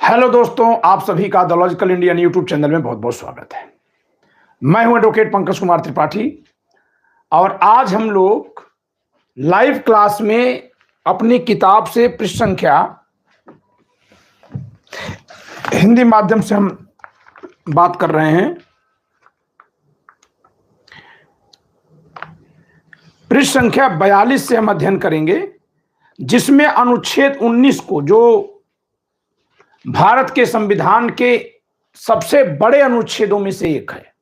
Hello दोस्तों, आप सभी का the logical Indian YouTube channel में बहुत बहुत स्वागत है। मैं हूं एडवोकेट पंकज कुमार त्रिपाठी और आज हम लोग लाइव क्लास में अपनी किताब से पृष्ठ संख्या हिंदी माध्यम से हम बात कर रहे हैं। पृष्ठ संख्या 42 से हम अध्ययन करेंगे, जिसमें अनुच्छेद 19 को, जो भारत के संविधान के सबसे बड़े अनुच्छेदों में से एक है,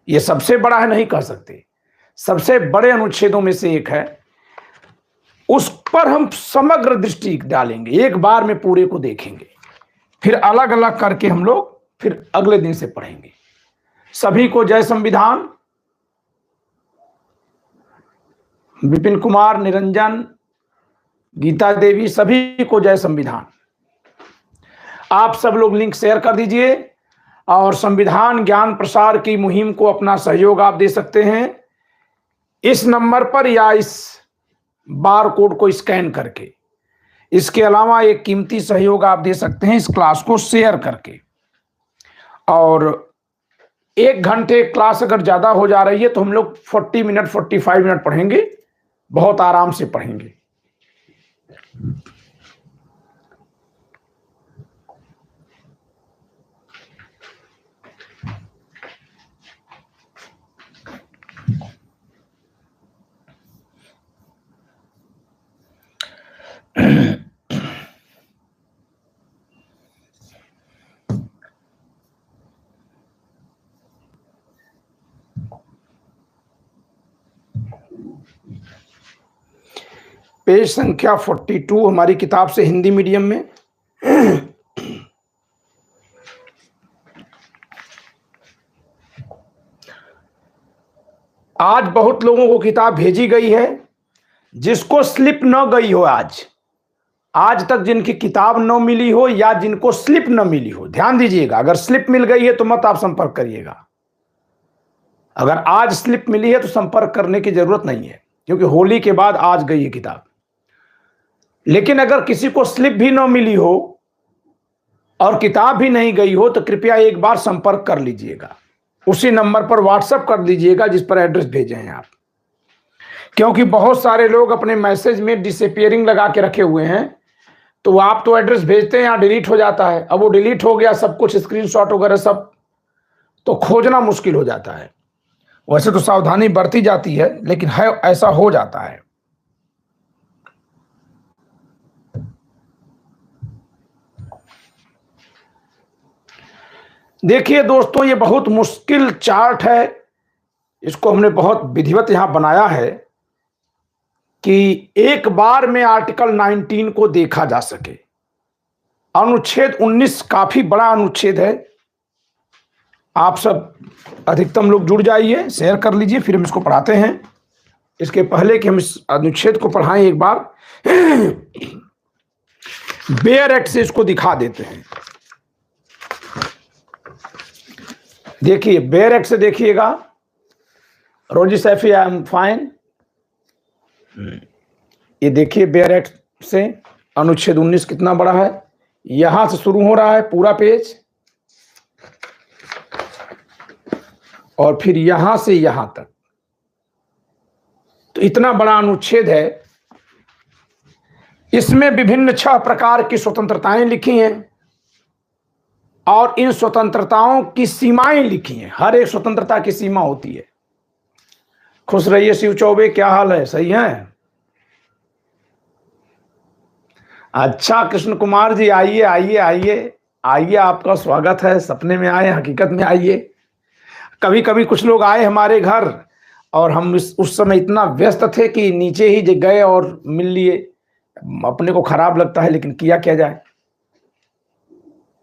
यह सबसे बड़ा है नहीं कह सकते, सबसे बड़े अनुच्छेदों में से एक है, उस पर हम समग्र दृष्टि डालेंगे। एक बार में पूरे को देखेंगे, फिर अलग अलग करके हम लोग फिर अगले दिन से पढ़ेंगे। सभी को जय संविधान। विपिन कुमार, निरंजन, गीता देवी, सभी को जय संविधान। आप सब लोग लिंक शेयर कर दीजिए और संविधान ज्ञान प्रसार की मुहिम को अपना सहयोग आप दे सकते हैं इस नंबर पर या इस बार कोड को स्कैन करके। इसके अलावा एक कीमती सहयोग आप दे सकते हैं इस क्लास को शेयर करके। और 1 घंटे क्लास अगर ज़्यादा हो जा रही है तो हम लोग 40 मिनट 45 मिनट पढ़ेंगे, बहुत आराम से पढ़ेंगे। पेज संख्या 42 हमारी किताब से हिंदी मीडियम में। आज बहुत लोगों को किताब भेजी गई है, जिसको स्लिप न गई हो, आज तक जिनकी किताब न मिली हो या जिनको स्लिप न मिली हो, ध्यान दीजिएगा। अगर स्लिप मिल गई है तो मत आप संपर्क करिएगा। अगर आज स्लिप मिली है तो संपर्क करने की जरूरत नहीं है, क्योंकि होली के बाद आज गई है किताब। लेकिन अगर किसी को स्लिप भी न मिली हो और किताब भी नहीं गई हो तो कृपया एक बार संपर्क कर लीजिएगा। उसी नंबर पर व्हाट्सएप कर दीजिएगा जिस पर एड्रेस भेजे हैं आप, क्योंकि बहुत सारे लोग अपने मैसेज में डिसअपीयरिंग लगा के रखे हुए हैं। तो आप तो एड्रेस भेजते हैं, यहाँ डिलीट हो जाता है। अब वो डिलीट हो गया सब कुछ, स्क्रीनशॉट वगैरह सब, तो खोजना मुश्किल हो जाता है। वैसे तो सावधानी बरती जाती है, लेकिन है ऐसा हो जाता है। देखिए दोस्तों, ये बहुत मुश्किल चार्ट है। इसको हमने बहुत विधिवत यहां बनाया है कि एक बार में आर्टिकल 19 को देखा जा सके। अनुच्छेद 19 काफी बड़ा अनुच्छेद है। आप सब अधिकतम लोग जुड़ जाइए, शेयर कर लीजिए, फिर हम इसको पढ़ाते हैं। इसके पहले कि हम इस अनुच्छेद को पढ़ाएं, एक बार बेयर एक्ट से इसको दिखा देते हैं। देखिए, बेयर एक्ट से देखिएगा। रोजी सैफी, आई एम फाइन। ये देखिए बेयर एक्ट से अनुच्छेद 19 कितना बड़ा है। यहां से शुरू हो रहा है पूरा पेज, और फिर यहां से यहां तक, तो इतना बड़ा अनुच्छेद है। इसमें विभिन्न 6 प्रकार की स्वतंत्रताएं लिखी हैं और इन स्वतंत्रताओं की सीमाएं लिखी हैं। हर एक स्वतंत्रता की सीमा होती है। खुश रहिए शिव चौबे, क्या हाल है? सही है? अच्छा कृष्ण कुमार जी, आइए आइए आइए आइए, आपका स्वागत है। सपने में आए, हकीकत में आइए। कभी कभी कुछ लोग आए हमारे घर और हम उस समय इतना व्यस्त थे कि नीचे ही गए और मिल लिए। अपने को खराब लगता है, लेकिन किया क्या जाए।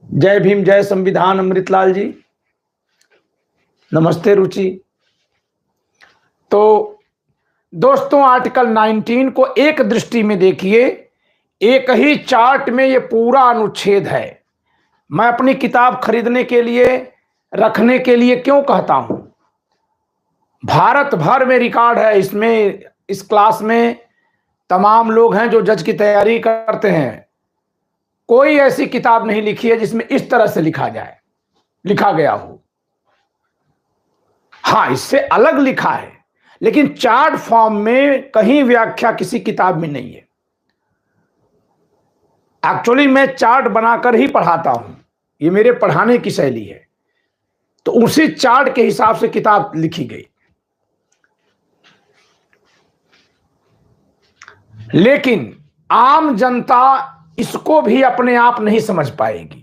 जय भीम, जय संविधान, अमृतलाल जी, नमस्ते रुचि। तो दोस्तों, आर्टिकल 19 को एक दृष्टि में देखिए, एक ही चार्ट में ये पूरा अनुच्छेद है। मैं अपनी किताब खरीदने के लिए, रखने के लिए क्यों कहता हूं? भारत भर में रिकॉर्ड है इसमें। इस क्लास में तमाम लोग हैं जो जज की तैयारी करते हैं। कोई ऐसी किताब नहीं लिखी है जिसमें इस तरह से लिखा गया हो। हाँ, इससे अलग लिखा है, लेकिन चार्ट फॉर्म में कहीं व्याख्या किसी किताब में नहीं है। एक्चुअली मैं चार्ट बनाकर ही पढ़ाता हूं, ये मेरे पढ़ाने की शैली है, तो उसी चार्ट के हिसाब से किताब लिखी गई। लेकिन आम जनता इसको भी अपने आप नहीं समझ पाएगी।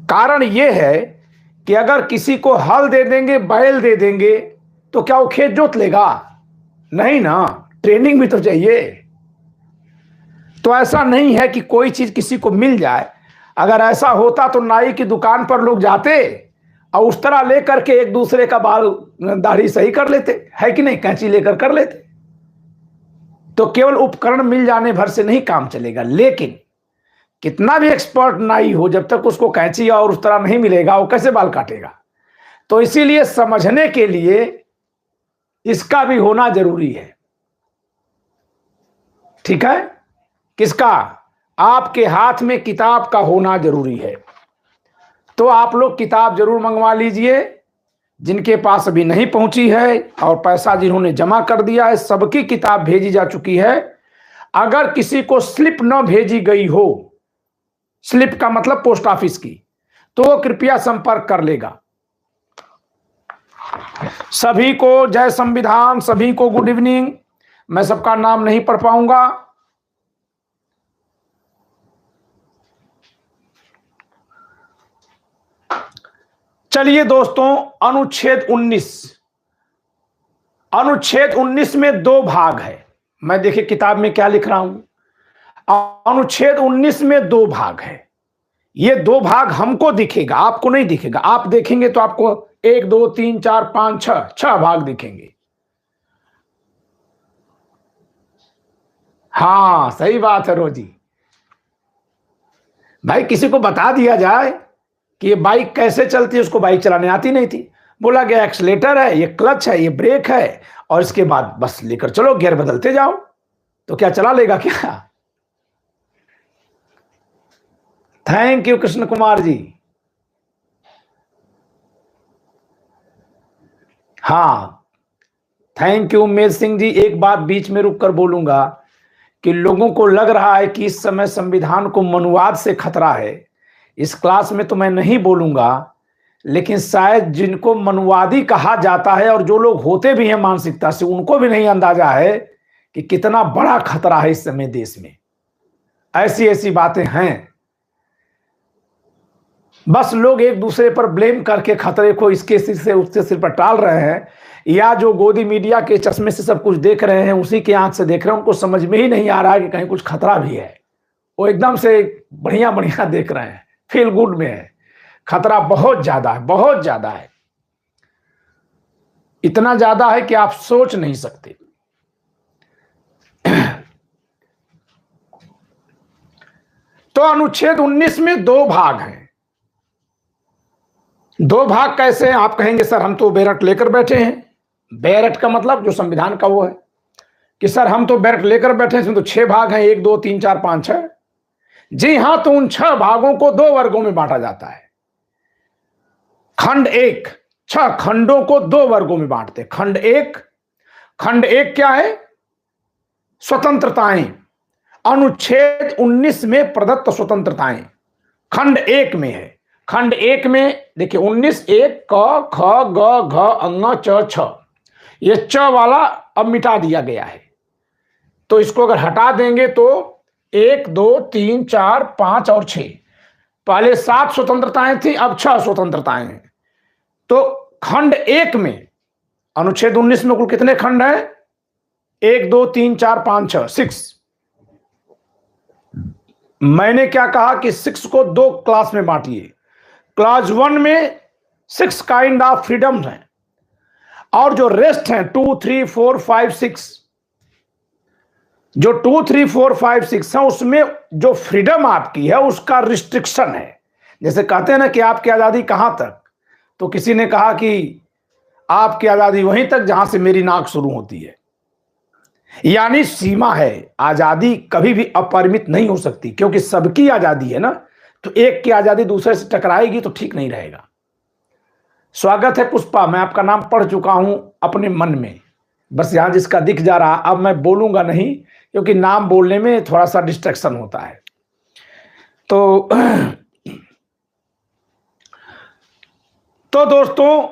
कारण यह है कि अगर किसी को हल दे देंगे, बैल दे देंगे, तो क्या वो खेत जोत लेगा? नहीं ना, ट्रेनिंग भी तो चाहिए। तो ऐसा नहीं है कि कोई चीज किसी को मिल जाए। अगर ऐसा होता तो नाई की दुकान पर लोग जाते और उस तरह लेकर के एक दूसरे का बाल दाढ़ी सही कर लेते, है कि नहीं? कैंची लेकर कर लेते। तो केवल उपकरण मिल जाने भर से नहीं काम चलेगा। लेकिन कितना भी एक्सपर्ट नाई हो, जब तक उसको कैंची और उस तरह नहीं मिलेगा, वो कैसे बाल काटेगा? तो इसीलिए समझने के लिए इसका भी होना जरूरी है। ठीक है? किसका? आपके हाथ में किताब का होना जरूरी है। तो आप लोग किताब जरूर मंगवा लीजिए। जिनके पास अभी नहीं पहुंची है और पैसा जिन्होंने जमा कर दिया है, सबकी किताब भेजी जा चुकी है। अगर किसी को स्लिप न भेजी गई हो, स्लिप का मतलब पोस्ट ऑफिस की, तो वो कृपया संपर्क कर लेगा। सभी को जय संविधान, सभी को गुड इवनिंग। मैं सबका नाम नहीं पढ़ पाऊंगा। चलिए दोस्तों, अनुच्छेद 19 में 2 भाग है। मैं देखिए किताब में क्या लिख रहा हूं। अनुच्छेद 19 में 2 भाग है। ये 2 भाग हमको दिखेगा, आपको नहीं दिखेगा। आप देखेंगे तो आपको 1 2 3 4 5 6 भाग दिखेंगे। हाँ, सही बात है रोजी भाई। किसी को बता दिया जाए कि ये बाइक कैसे चलती है, उसको बाइक चलाने आती नहीं थी, बोला गया एक्सीलेटर है, ये क्लच है, ये ब्रेक है, और इसके बाद बस लेकर चलो, गियर बदलते जाओ, तो क्या चला लेगा क्या? Thank you Krishna Kumar ji. हाँ, थैंक यू उमेश सिंह जी। एक बात बीच में रुक कर बोलूंगा कि लोगों को लग रहा है कि इस समय संविधान को मनुवाद से खतरा है। इस क्लास में तो मैं नहीं बोलूंगा, लेकिन शायद जिनको मनुवादी कहा जाता है और जो लोग होते भी हैं मानसिकता से, उनको भी नहीं अंदाजा है कि कितना बड़ा खतरा है इस समय देश में। ऐसी ऐसी बातें हैं। बस लोग एक दूसरे पर ब्लेम करके खतरे को इसके सिर से उसके सिर पर टाल रहे हैं, या जो गोदी मीडिया के चश्मे से सब कुछ देख रहे हैं, उसी के आंख से देख रहे हैं। उनको समझ में ही नहीं आ रहा है कि कहीं कुछ खतरा भी है। वो एकदम से बढ़िया बढ़िया देख रहे हैं, फील गुड में है। खतरा बहुत ज्यादा है, बहुत ज्यादा है। इतना ज्यादा है कि आप सोच नहीं सकते। तो अनुच्छेद 19 में 2 भाग हैं। 2 भाग कैसे हैं? आप कहेंगे सर हम तो बैरट लेकर बैठे हैं। बैरट का मतलब जो संविधान का वो है कि सर हम तो बैरट लेकर बैठे हैं, इसमें तो 6 भाग हैं, 1 2 3 4 5 6। जी हां, तो उन 6 भागों को 2 वर्गों में बांटा जाता है। खंड 1, 6 खंडों को 2 वर्गों में बांटते। खंड 1 क्या है? स्वतंत्रताएं। अनुच्छेद 19 में प्रदत्त स्वतंत्रताएं खंड 1 में है। खंड 1 में देखिए 19 1 क ख ग घ अंग च छ, ये च वाला अब मिटा दिया गया है। तो इसको अगर हटा देंगे तो 1 2 3 4 5 और 6, पहले 7 स्वतंत्रताएं थी, अब 6 स्वतंत्रताएं हैं। तो खंड 1 में, अनुच्छेद 19 में कुल कितने खंड हैं? 1 2 3 4 5 6, 6। मैंने क्या कहा कि 6 को 2 क्लास में बांटिए। क्लास 1 में 6 काइंड ऑफ फ्रीडम्स हैं, और जो रेस्ट हैं 2 3 4 5 6, जो 2 3 4 5 6 है, उसमें जो फ्रीडम आपकी है उसका रिस्ट्रिक्शन है। जैसे कहते हैं ना कि आपकी आजादी कहां तक, तो किसी ने कहा कि आपकी आजादी वहीं तक जहां से मेरी नाक शुरू होती है। यानी सीमा है। आजादी कभी भी अपरिमित नहीं हो सकती, क्योंकि सबकी आजादी है ना, तो एक की आजादी दूसरे से टकराएगी तो ठीक नहीं रहेगा। स्वागत है पुष्पा, मैं आपका नाम पढ़ चुका हूं अपने मन में, बस यहां जिसका दिख जा रहा, अब मैं बोलूंगा नहीं क्योंकि नाम बोलने में थोड़ा सा डिस्ट्रैक्शन होता है। तो दोस्तों,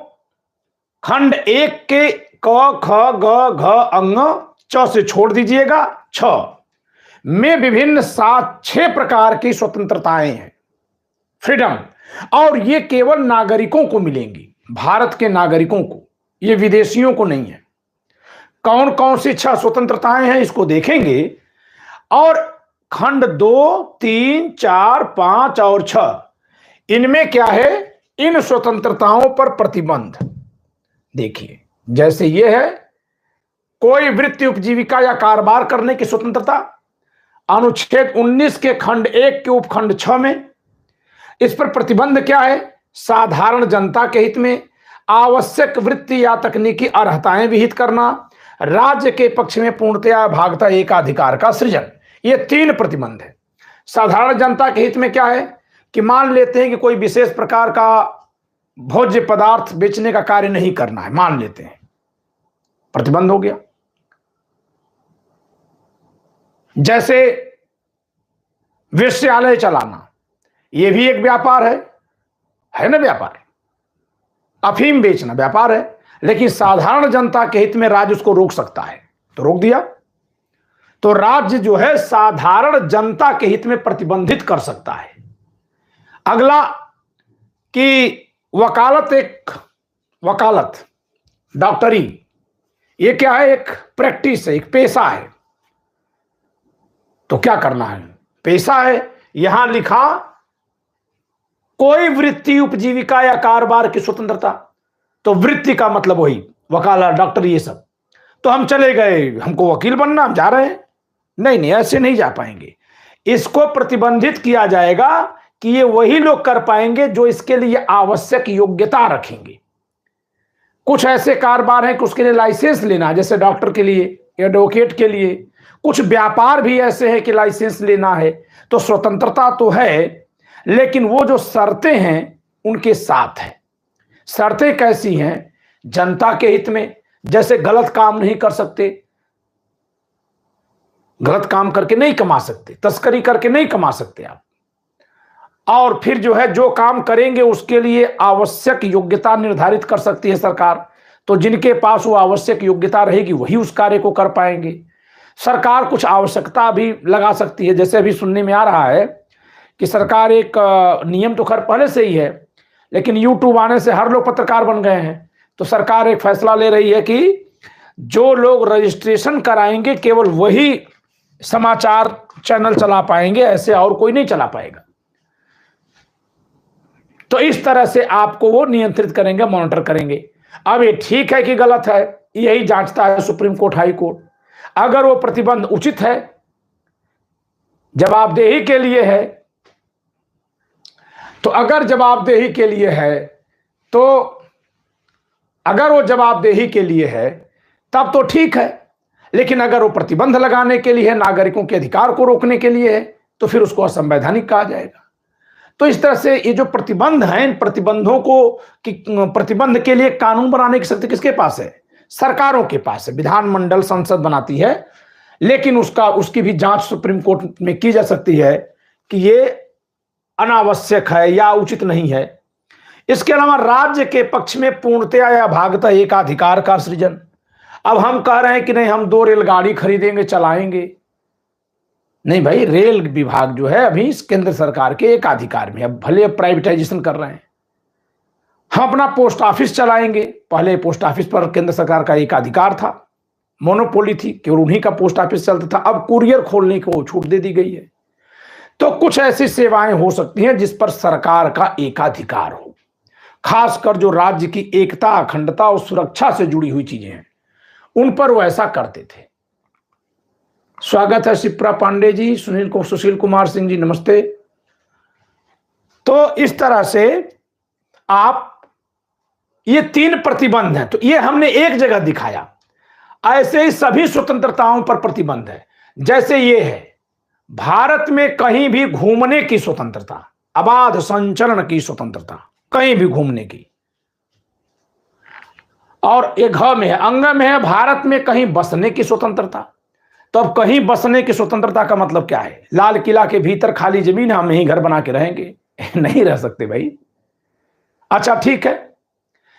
खंड 1 के क ख ग घ अंग च से छोड़ दीजिएगा। 6 में विभिन्न 6 प्रकार की स्वतंत्रताएं हैं, फ्रीडम, और ये केवल नागरिकों को मिलेंगी, भारत के नागरिकों को, ये विदेशियों को नहीं है। कौन कौन सी 6 स्वतंत्रताएं हैं इसको देखेंगे। और खंड 2, 3, 4, 5 और 6, इनमें क्या है, इन स्वतंत्रताओं पर प्रतिबंध। देखिए, जैसे ये है कोई वृत्ति, उपजीविका या कारोबार करने की स्वतंत्रता, अनुच्छेद 19 के खंड 1 के उपखंड 6 में इस पर प्रतिबंध क्या है, साधारण जनता के हित में आवश्यक वृत्ति या तकनीकी अर्हताएं विहित करना, राज्य के पक्ष में पूर्णतया भागता एकाधिकार का सृजन। ये 3 प्रतिबंध है। साधारण जनता के हित में क्या है कि मान लेते हैं कि कोई विशेष प्रकार का भोज्य पदार्थ बेचने का कार्य नहीं करना है, मान लेते हैं, प्रतिबंध हो गया। जैसे वेश्यालय चलाना, यह भी एक व्यापार है ना, व्यापार। अफीम बेचना व्यापार है, लेकिन साधारण जनता के हित में राज्य उसको रोक सकता है, तो रोक दिया। तो राज्य जो है साधारण जनता के हित में प्रतिबंधित कर सकता है। अगला कि वकालत, डॉक्टरी, ये क्या है, एक प्रैक्टिस है, एक पेशा है। तो क्या करना है, पेशा है, यहां लिखा कोई वृत्ति, उपजीविका या कारोबार की स्वतंत्रता। तो वृत्ति का मतलब वही वकालत, डॉक्टरी, ये सब। तो हम चले गए, हमको वकील बनना, हम जा रहे हैं, नहीं, ऐसे नहीं जा पाएंगे। इसको प्रतिबंधित किया जाएगा कि ये वही लोग कर पाएंगे जो इसके लिए आवश्यक योग्यता रखेंगे। कुछ ऐसे कारोबार हैं कि उसके लिए लाइसेंस लेना, जैसे डॉक्टर के लिए, एडवोकेट के लिए। कुछ व्यापार भी ऐसे हैं कि लाइसेंस लेना है। तो स्वतंत्रता तो है, लेकिन वो जो शर्तें हैं उनके साथ है। शर्तें कैसी हैं, जनता के हित में, जैसे गलत काम नहीं कर सकते, गलत काम करके नहीं कमा सकते, तस्करी करके नहीं कमा सकते आप। और फिर जो है, जो काम करेंगे उसके लिए आवश्यक योग्यता निर्धारित कर सकती है सरकार। तो जिनके पास वो आवश्यक योग्यता रहेगी वही उस कार्य को कर पाएंगे। सरकार कुछ आवश्यकता भी लगा सकती है, जैसे अभी सुनने में आ रहा है कि सरकार एक नियम तो खैर पहले से ही है, लेकिन यूट्यूब आने से हर लोग पत्रकार बन गए हैं। तो सरकार एक फैसला ले रही है कि जो लोग रजिस्ट्रेशन कराएंगे केवल वही समाचार चैनल चला पाएंगे, ऐसे और कोई नहीं चला पाएगा। तो इस तरह से आपको वो नियंत्रित करेंगे, मॉनिटर करेंगे। अब ये ठीक है कि गलत है, यही जांचता है सुप्रीम कोर्ट, हाई कोर्ट। अगर वो प्रतिबंध उचित है, जवाबदेही के लिए है, तो अगर जवाबदेही के लिए है, तो अगर वो जवाबदेही के लिए है तब तो ठीक है। लेकिन अगर वो प्रतिबंध लगाने के लिए है, नागरिकों के अधिकार को रोकने के लिए है, तो फिर उसको असंवैधानिक कहा जाएगा। तो इस तरह से ये जो प्रतिबंध हैं, इन प्रतिबंधों को प्रतिबंध के लिए कानून बनाने की शक्ति किसके पास है, सरकारों के पास है। विधानमंडल, संसद बनाती है, लेकिन उसकी भी जांच सुप्रीम कोर्ट में की जा सकती है कि ये अनावश्यक है या उचित नहीं है। इसके अलावा राज्य के पक्ष में पूर्णतया या भागता एकाधिकार का सृजन। अब हम कह रहे हैं कि नहीं, हम 2 रेलगाड़ी खरीदेंगे, चलाएंगे। नहीं भाई, रेल विभाग जो है अभी केंद्र सरकार के एकाधिकार में, अब भले प्राइवेटाइजेशन कर रहे हैं। हम अपना पोस्ट ऑफिस चलाएंगे, पहले पोस्ट ऑफिस पर केंद्र सरकार का एकाधिकार था, मोनोपोली थी, केवल उन्हीं का पोस्ट ऑफिस चलता था। अब कुरियर खोलने को छूट दे दी गई है। तो कुछ ऐसी सेवाएं हो सकती हैं जिस पर सरकार का एकाधिकार हो, खासकर जो राज्य की एकता, अखंडता और सुरक्षा से जुड़ी हुई चीजें हैं, उन पर वो ऐसा करते थे। स्वागत है शिप्रा पांडे जी, सुशील कुमार सिंह जी, नमस्ते। तो इस तरह से आप, ये 3 प्रतिबंध हैं। तो ये हमने एक जगह दिखाया। ऐसे ही सभी स्वतंत्रताओं पर प्रतिबंध है। जैसे ये है, भारत में कहीं भी घूमने की स्वतंत्रता, अबाध संचरण की स्वतंत्रता, कहीं भी घूमने की। और एक घ में है, अंग में है, भारत में कहीं बसने की स्वतंत्रता। तो अब कहीं बसने की स्वतंत्रता का मतलब क्या है? लाल किला के भीतर खाली जमीन, हम यहीं घर बना के रहेंगे? नहीं रह सकते भाई। अच्छा ठीक है,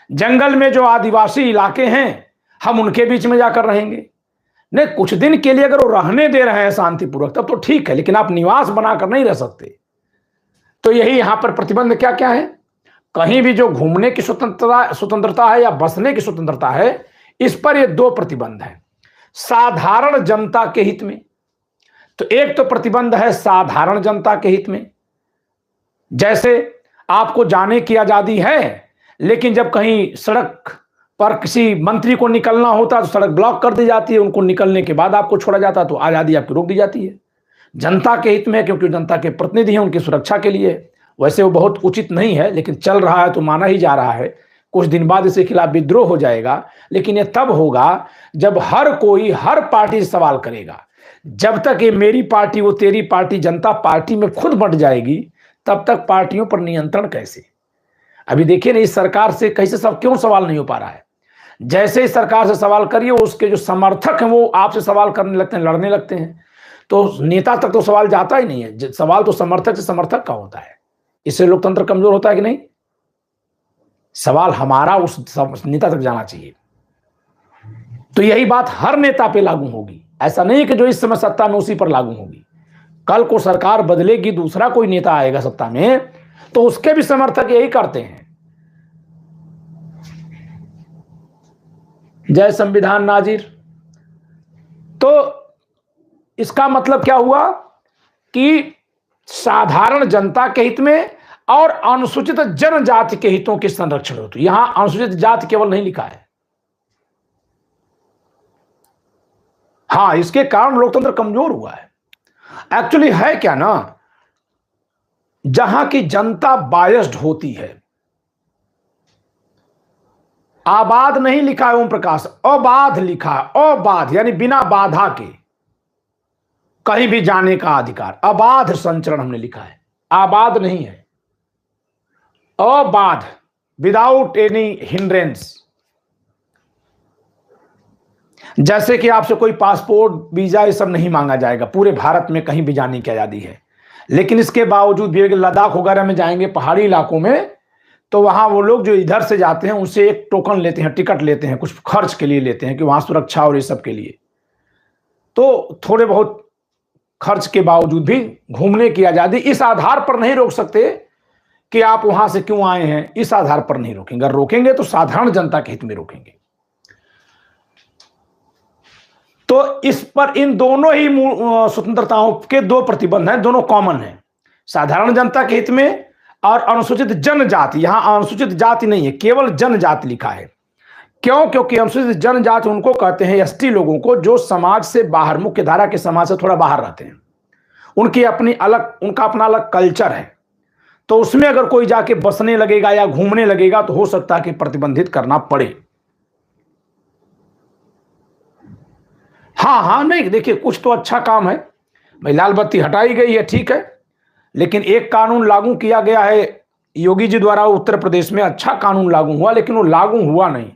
जंगल में जो आदिवासी इलाके हैं, हम उनके बीच में जाकर रहेंगे? नहीं, कुछ दिन के लिए अगर वो रहने दे रहे हैं शांतिपूर्वक तब तो ठीक है, लेकिन आप निवास बनाकर नहीं रह सकते। तो यही यहां पर प्रतिबंध क्या क्या है? कहीं भी जो घूमने की स्वतंत्रता है या बसने की स्वतंत्रता है, इस पर ये दो प्रतिबंध है। साधारण जनता के हित में, तो एक तो प्रतिबंध है साधारण जनता के हित में, जैसे आपको जाने की आजादी है, लेकिन जब कहीं सड़क पर किसी मंत्री को निकलना होता तो सड़क ब्लॉक कर दी जाती है, उनको निकलने के बाद आपको छोड़ा जाता, तो आजादी आपकी रोक दी जाती है। जनता के हित में, क्योंकि जनता के प्रतिनिधि हैं, उनकी सुरक्षा के लिए। वैसे वो बहुत उचित नहीं है, लेकिन चल रहा है तो माना ही जा रहा है। कुछ दिन बाद इसके खिलाफ विद्रोह हो जाएगा, लेकिन ये तब होगा जब हर कोई हर पार्टी से सवाल करेगा। जब तक ये मेरी पार्टी वो तेरी पार्टी जनता पार्टी में खुद बंट जाएगी, तब तक पार्टियों पर नियंत्रण कैसे? अभी देखिए ना, इस सरकार से कैसे सब क्यों सवाल नहीं हो पा रहा है? जैसे ही सरकार से सवाल करिए, उसके जो समर्थक हैं वो आपसे सवाल करने लगते हैं, लड़ने लगते हैं। तो नेता तक तो सवाल जाता ही नहीं है, सवाल तो समर्थक से समर्थक का होता है। इससे लोकतंत्र कमजोर होता है कि नहीं? सवाल हमारा उस नेता तक जाना चाहिए। तो यही बात हर नेता पे लागू होगी। ऐसा नहीं कि जो इस समय सत्ता में उसी पर लागू होगी। कल को सरकार बदलेगी, दूसरा कोई नेता आएगा सत्ता में, तो उसके भी समर्थक यही करते हैं। जय संविधान नाजिर। तो इसका मतलब क्या हुआ कि साधारण जनता के हित में और अनुसूचित जनजाति के हितों के संरक्षण होते। यहां अनुसूचित जाति केवल नहीं लिखा है। हां, इसके कारण लोकतंत्र कमजोर हुआ है। एक्चुअली है क्या ना, जहां की जनता बायस्ड होती है, आबाद नहीं लिखा है ओम प्रकाश, अबाध लिखा है। अबाध यानी बिना बाधा के कहीं भी जाने का अधिकार। अबाध संचरण हमने लिखा है, आबाद नहीं है, अबाध, विदाउट एनी हिंड्रेंस। जैसे कि आपसे कोई पासपोर्ट वीजा ये सब नहीं मांगा जाएगा, पूरे भारत में कहीं भी जाने की आजादी है। लेकिन इसके बावजूद भी लद्दाख वगैरह में जाएंगे, पहाड़ी इलाकों में, तो वहां वो लोग जो इधर से जाते हैं उनसे एक टोकन लेते हैं, टिकट लेते हैं, कुछ खर्च के लिए लेते हैं कि वहां सुरक्षा और ये सब के लिए। तो थोड़े बहुत खर्च के बावजूद भी घूमने की आजादी। इस आधार पर नहीं रोक सकते कि आप वहां से क्यों आए हैं, इस आधार पर नहीं रोकेंगे। अगर रोकेंगे तो साधारण जनता के हित में रोकेंगे। तो इस पर इन दोनों ही स्वतंत्रताओं के दो प्रतिबंध हैं, दोनों कॉमन हैं, साधारण जनता के हित में और अनुसूचित जनजाति। यहां अनुसूचित जाति नहीं है, केवल जनजाति लिखा है। क्यों? क्योंकि अनुसूचित जनजाति उनको कहते हैं, एसटी लोगों को, जो समाज से बाहर, मुख्य धारा के समाज से थोड़ा बाहर रहते हैं। उनकी अपनी अलग, उनका अपना अलग कल्चर है। तो उसमें अगर कोई जाके बसने लगेगा या घूमने लगेगा तो हो सकता है कि प्रतिबंधित करना पड़े। हाँ, नहीं देखिए, कुछ तो अच्छा काम है भाई, लाल बत्ती हटाई गई है, ठीक है, लेकिन एक कानून लागू किया गया है योगी जी द्वारा उत्तर प्रदेश में। अच्छा कानून लागू हुआ, लेकिन वो लागू हुआ नहीं।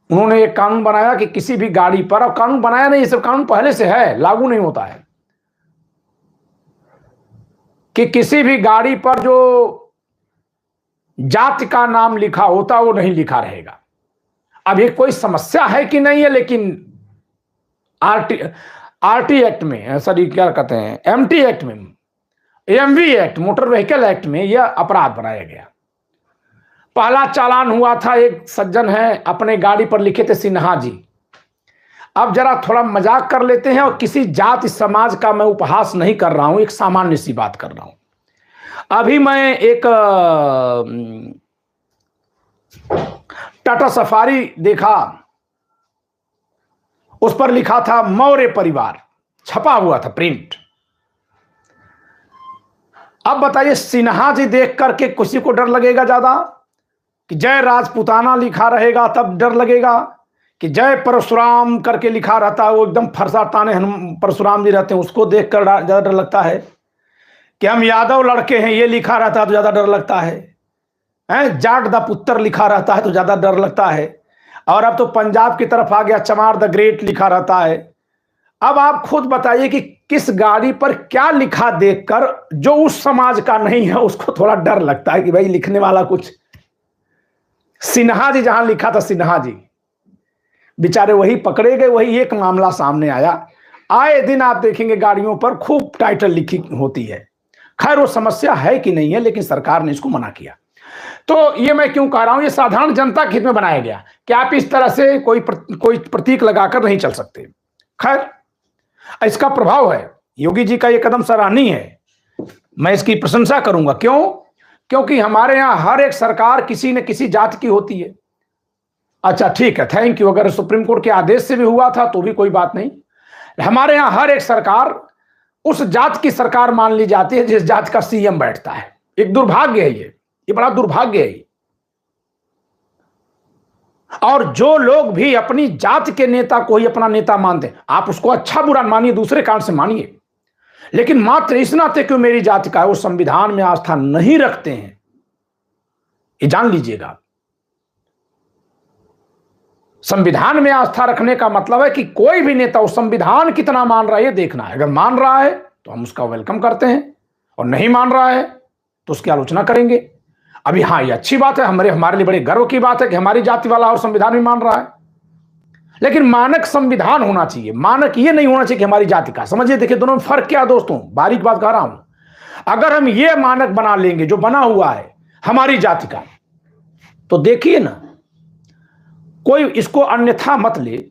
उन्होंने एक कानून बनाया कि किसी भी गाड़ी पर, अब कानून बनाया नहीं, ये सब कानून पहले से है, लागू नहीं होता है, कि किसी भी गाड़ी पर जो जाति का नाम लिखा होता वो नहीं लिखा रहेगा। अब ये कोई समस्या है कि नहीं है, लेकिन आरटी एक्ट में, सॉरी क्या कहते हैं, एमटी एक्ट में, MV act, motor vehicle act में यह अपराध बनाया गया। पहला चालान हुआ था, एक सज्जन है अपने गाड़ी पर लिखे थे सिन्हा जी। अब जरा थोड़ा मजाक कर लेते हैं, और किसी जाति समाज का मैं उपहास नहीं कर रहा हूं, एक सामान्य सी बात कर रहा हूं। अभी मैं एक टाटा सफारी देखा, उस पर लिखा था मौर्य परिवार, छपा हुआ था प्रिंट। अब बताइए, सिन्हा जी देख करके किसी को डर लगेगा ज्यादा, कि जय राजपूताना लिखा रहेगा तब डर लगेगा, कि जय परशुराम करके लिखा रहता है, वो एकदम फरसा ताने परशुराम जी रहते हैं, उसको देखकर ज्यादा डर लगता है। कि हम यादव लड़के हैं ये लिखा रहता है तो ज्यादा डर लगता है। जाट द पुत्र लिखा रहता है तो ज्यादा डर लगता है। और अब तो पंजाब की तरफ आ गया, चमार द ग्रेट लिखा रहता है। अब आप खुद बताइए कि किस गाड़ी पर क्या लिखा देखकर जो उस समाज का नहीं है उसको थोड़ा डर लगता है कि भाई लिखने वाला कुछ। सिन्हा जी जहां लिखा था, सिन्हा जी बेचारे वही पकड़े गए, वही एक मामला सामने आया। आए दिन आप देखेंगे गाड़ियों पर खूब टाइटल लिखी होती है। खैर वो समस्या है कि नहीं है, लेकिन सरकार ने इसको मना किया। तो ये मैं क्यों कह रहा हूं, ये साधारण जनता के हित में बनाया गया कि आप इस तरह से कोई प्रतीक लगाकर नहीं चल सकते। खैर इसका प्रभाव है, योगी जी का ये कदम सराहनीय है, मैं इसकी प्रशंसा करूंगा। क्यों? क्योंकि हमारे यहां हर एक सरकार किसी न किसी जाति की होती है। अच्छा ठीक है, थैंक यू, अगर सुप्रीम कोर्ट के आदेश से भी हुआ था तो भी कोई बात नहीं। हमारे यहां हर एक सरकार उस जात की सरकार मान ली जाती है जिस जात का सीएम बैठता है। एक दुर्भाग्य है ये बड़ा दुर्भाग्य है। और जो लोग भी अपनी जात के नेता को ही अपना नेता मानते हैं, आप उसको अच्छा बुरा मानिए, दूसरे कारण से मानिए, लेकिन मात्र इस नाते क्यों मेरी जाति का है, वो संविधान में आस्था नहीं रखते हैं, ये जान लीजिएगा। संविधान में आस्था रखने का मतलब है कि कोई भी नेता उस संविधान कितना मान रहा है ये देखना है। अगर मान रहा है तो हम उसका वेलकम करते हैं, और नहीं मान रहा है तो उसकी आलोचना करेंगे। अभी हाँ, ये अच्छी बात है, हमारे लिए बड़े गर्व की बात है कि हमारी जाति वाला और संविधान भी मान रहा है। लेकिन मानक संविधान होना चाहिए, मानक ये नहीं होना चाहिए कि हमारी जाति का। समझिए, देखिए दोनों में फर्क क्या है दोस्तों, बारीक बात कह रहा हूं। अगर हम ये मानक बना लेंगे जो बना हुआ है हमारी जाति का, तो देखिए ना, कोई इसको अन्यथा मत ले,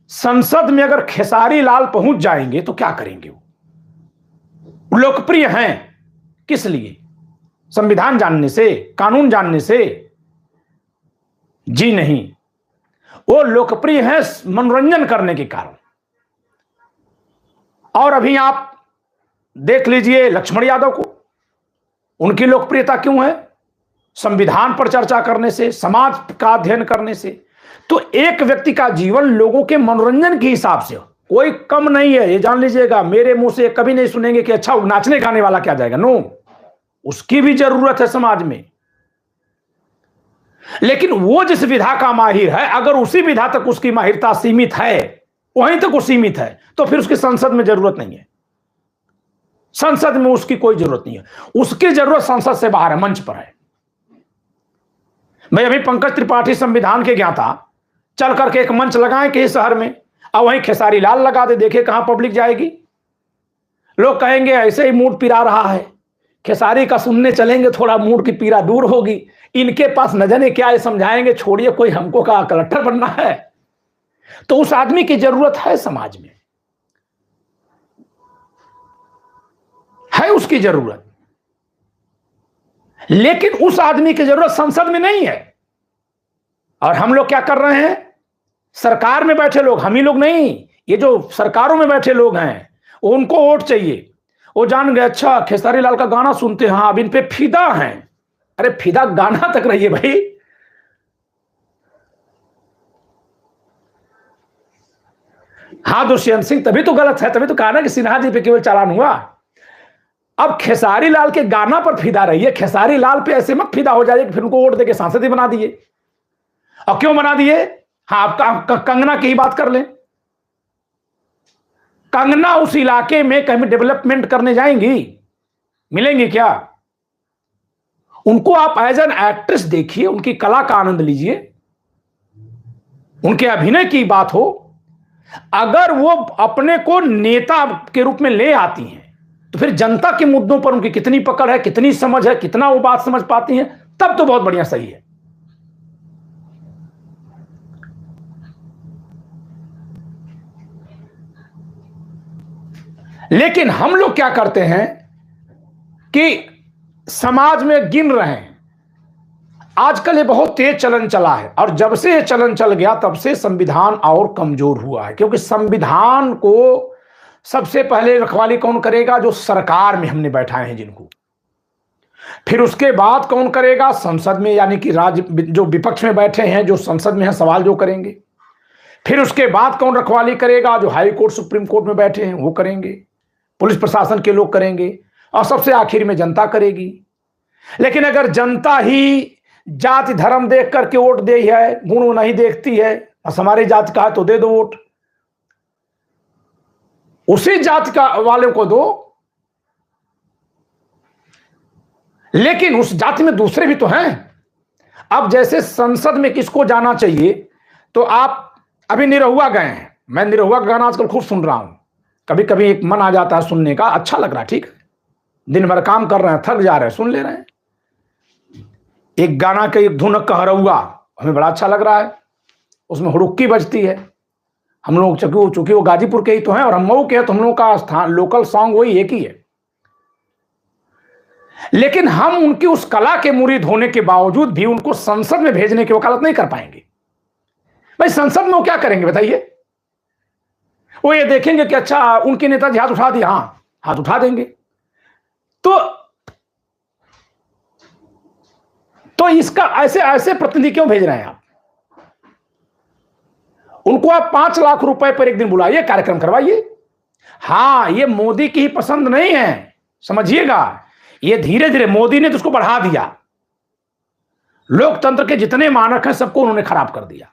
संसद में अगर खेसारी लाल पहुंच जाएंगे तो क्या करेंगे? वो लोकप्रिय हैं किस लिए? संविधान जानने से, कानून जानने से? जी नहीं, वो लोकप्रिय हैं मनोरंजन करने के कारण। और अभी आप देख लीजिए लक्ष्मण यादव को, उनकी लोकप्रियता क्यों है? संविधान पर चर्चा करने से, समाज का अध्ययन करने से। तो एक व्यक्ति का जीवन लोगों के मनोरंजन के हिसाब से कोई कम नहीं है, ये जान लीजिएगा। मेरे मुंह से कभी नहीं सुनेंगे कि अच्छा नाचने गाने वाला क्या जाएगा। नो, उसकी भी जरूरत है समाज में, लेकिन वो जिस विधा का माहिर है, अगर उसी विधा तक उसकी माहिरता सीमित है, वहीं तक वो सीमित है, तो फिर उसकी संसद में जरूरत नहीं है। संसद में उसकी कोई जरूरत नहीं है, उसकी जरूरत संसद से बाहर है, मंच पर है। भाई अभी पंकज त्रिपाठी संविधान के ज्ञाता चल करके एक मंच लगाए किसी शहर में, और वहीं खेसारी लाल लगा दे, देखे कहां पब्लिक जाएगी। लोग कहेंगे ऐसे ही मूड पिरा रहा है, खेसारी का सुनने चलेंगे, थोड़ा मूड की पीड़ा दूर होगी। इनके पास न जाने क्या ये समझाएंगे, छोड़िए, कोई हमको का कलेक्टर बनना है। तो उस आदमी की जरूरत है, समाज में है उसकी जरूरत, लेकिन उस आदमी की जरूरत संसद में नहीं है। और हम लोग क्या कर रहे हैं? सरकार में बैठे लोग, हम ही लोग नहीं, ये जो सरकारों में बैठे लोग हैं उनको वोट चाहिए। वो जान गए अच्छा खेसारी लाल का गाना सुनते हैं, हाँ अब इन पे फिदा हैं। अरे फिदा गाना तक रहिए भाई। हाँ दुष्यंत सिंह तभी तो गलत है, तभी तो कहा ना कि सिन्हा जी पे केवल चालान हुआ। अब खेसारी लाल के गाना पर फिदा रहिए, खेसारी लाल पे ऐसे मत फिदा हो जाइए कि फिर उनको वोट देके सांसद ही बना दिए। और क्यों बना दिए? हाँ आप कंगना की ही बात कर लें। कंगना उस इलाके में कहीं डेवलपमेंट करने जाएंगी, मिलेंगी क्या? उनको आप एज एन एक्ट्रेस देखिए, उनकी कला का आनंद लीजिए, उनके अभिनय की बात हो। अगर वो अपने को नेता के रूप में ले आती हैं तो फिर जनता के मुद्दों पर उनकी कितनी पकड़ है, कितनी समझ है, कितना वो बात समझ पाती हैं, तब तो बहुत बढ़िया, सही है। लेकिन हम लोग क्या करते हैं कि समाज में गिन रहे हैं। आजकल ये बहुत तेज चलन चला है, और जब से ये चलन चल गया तब से संविधान और कमजोर हुआ है। क्योंकि संविधान को सबसे पहले रखवाली कौन करेगा? जो सरकार में हमने बैठाए हैं जिनको। फिर उसके बाद कौन करेगा? संसद में, यानी कि राज्य जो विपक्ष में बैठे हैं, जो संसद में है, सवाल जो करेंगे। फिर उसके बाद कौन रखवाली करेगा? जो हाई कोर्ट सुप्रीम कोर्ट में बैठे हैं वो करेंगे, पुलिस प्रशासन के लोग करेंगे, और सबसे आखिर में जनता करेगी। लेकिन अगर जनता ही जाति धर्म देख करके वोट दे है, गुण नहीं देखती है, बस हमारी जाति का है तो दे दो वोट, उसी जाति का वाले को दो, लेकिन उस जाति में दूसरे भी तो हैं। अब जैसे संसद में किसको जाना चाहिए, तो आप अभी निरहुआ गए हैं, मैं निरहुआ का गाना आजकल खूब सुन रहा हूं, कभी कभी एक मन आ जाता है सुनने का, अच्छा लग रहा है, ठीक है, दिन भर काम कर रहे हैं, थक जा रहे हैं, सुन ले रहे हैं एक गाना का एक धुन कहरौआ, हमें बड़ा अच्छा लग रहा है, उसमें हुड़ुक्की बजती है। हम लोग चूंकि वो गाजीपुर के ही तो हैं और हम मऊ के हैं, तो हम लोग का स्थान लोकल सॉन्ग वही एक ही है। लेकिन हम उनकी उस कला के मुरीद होने के बावजूद भी उनको संसद में भेजने की वकालत नहीं कर पाएंगे। भाई संसद में वो क्या करेंगे बताइए? वो ये देखेंगे कि अच्छा उनके नेताजी हाथ उठा दिया, हाँ हाथ उठा देंगे, तो इसका ऐसे प्रतिनिधि क्यों भेज रहे हैं आप? उनको आप 5 लाख रुपए पर एक दिन बुलाइए, कार्यक्रम करवाइए। हां, ये मोदी की ही पसंद नहीं है, समझिएगा, ये धीरे धीरे मोदी ने तो उसको बढ़ा दिया, लोकतंत्र के जितने मानक हैं सबको उन्होंने खराब कर दिया।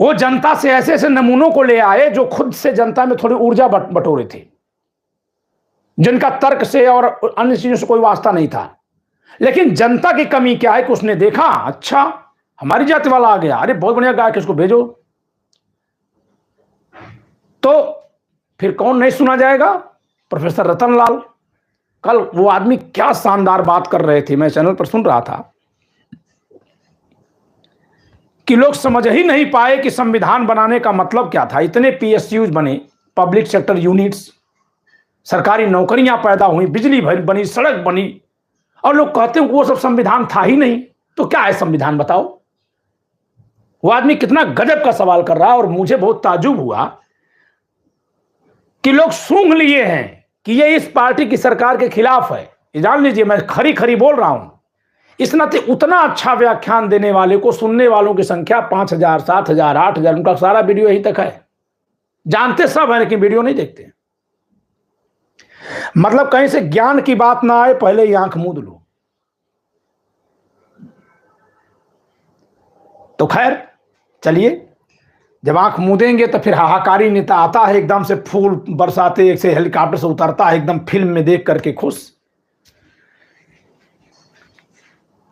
वो जनता से ऐसे ऐसे नमूनों को ले आए जो खुद से जनता में थोड़ी ऊर्जा बटोरे थे, जिनका तर्क से और अन्य चीजों से कोई वास्ता नहीं था। लेकिन जनता की कमी क्या है कि उसने देखा, अच्छा हमारी जाति वाला आ गया, अरे बहुत बढ़िया गायक, इसको भेजो, तो फिर कौन नहीं सुना जाएगा? प्रोफेसर रतनलाल, कल वो आदमी क्या शानदार बात कर रहे थे, मैं चैनल पर सुन रहा था, कि लोग समझ ही नहीं पाए कि संविधान बनाने का मतलब क्या था। इतने पीएसयूज बने, पब्लिक सेक्टर यूनिट्स, सरकारी नौकरियां पैदा हुई, बिजली बनी, सड़क बनी, और लोग कहते हैं वो सब संविधान था ही नहीं। तो क्या है संविधान बताओ? वो आदमी कितना गजब का सवाल कर रहा है, और मुझे बहुत ताज्जुब हुआ कि लोग सूंघ लिए हैं कि ये इस पार्टी की सरकार के खिलाफ है। ये जान लीजिए, मैं खरी खरी बोल रहा हूं। इस नाते उतना अच्छा व्याख्यान देने वाले को सुनने वालों की संख्या 5000, 7000, 8000, उनका सारा वीडियो यहीं तक है। जानते सब है लेकिन वीडियो नहीं देखते। मतलब कहीं से ज्ञान की बात ना आए, पहले ही आंख मूंद लो। तो खैर चलिए, जब आंख मूंदेंगे तो फिर हाहाकारी नेता आता है, एकदम से फूल बरसाते, एक से हेलीकॉप्टर से उतरता है, एकदम फिल्म में देख करके खुश।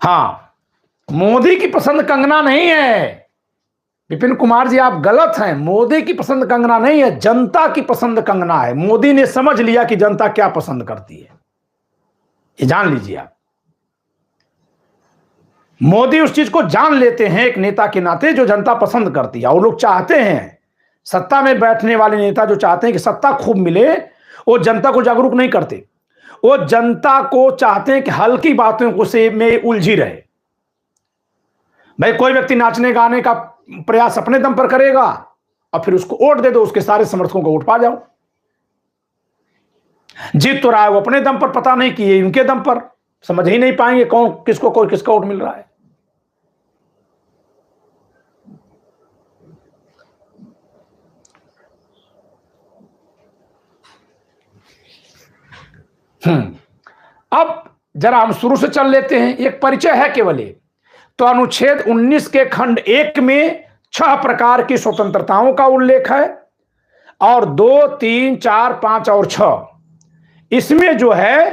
हां, मोदी की पसंद कंगना नहीं है विपिन कुमार जी, आप गलत हैं। मोदी की पसंद कंगना नहीं है, जनता की पसंद कंगना है। मोदी ने समझ लिया कि जनता क्या पसंद करती है, ये जान लीजिए आप। मोदी उस चीज को जान लेते हैं एक नेता के नाते जो जनता पसंद करती है। और लोग चाहते हैं, सत्ता में बैठने वाले नेता जो चाहते हैं कि सत्ता खूब मिले, वो जनता को जागरूक नहीं करते। वो जनता को चाहते हैं कि हल्की बातों को से में उलझी रहे। भाई कोई व्यक्ति नाचने गाने का प्रयास अपने दम पर करेगा और फिर उसको वोट दे दो, उसके सारे समर्थकों को वोट पा जाओ। जीत तो रहा है वो अपने दम पर, पता नहीं कि ये उनके दम पर, समझ ही नहीं पाएंगे कौन किसको कोई किसका वोट मिल रहा है। अब जरा हम शुरू से चल लेते हैं, एक परिचय है केवल एक। तो अनुच्छेद 19 के खंड 1 में 6 प्रकार की स्वतंत्रताओं का उल्लेख है, और 2, 3, 4, 5 और 6 इसमें जो है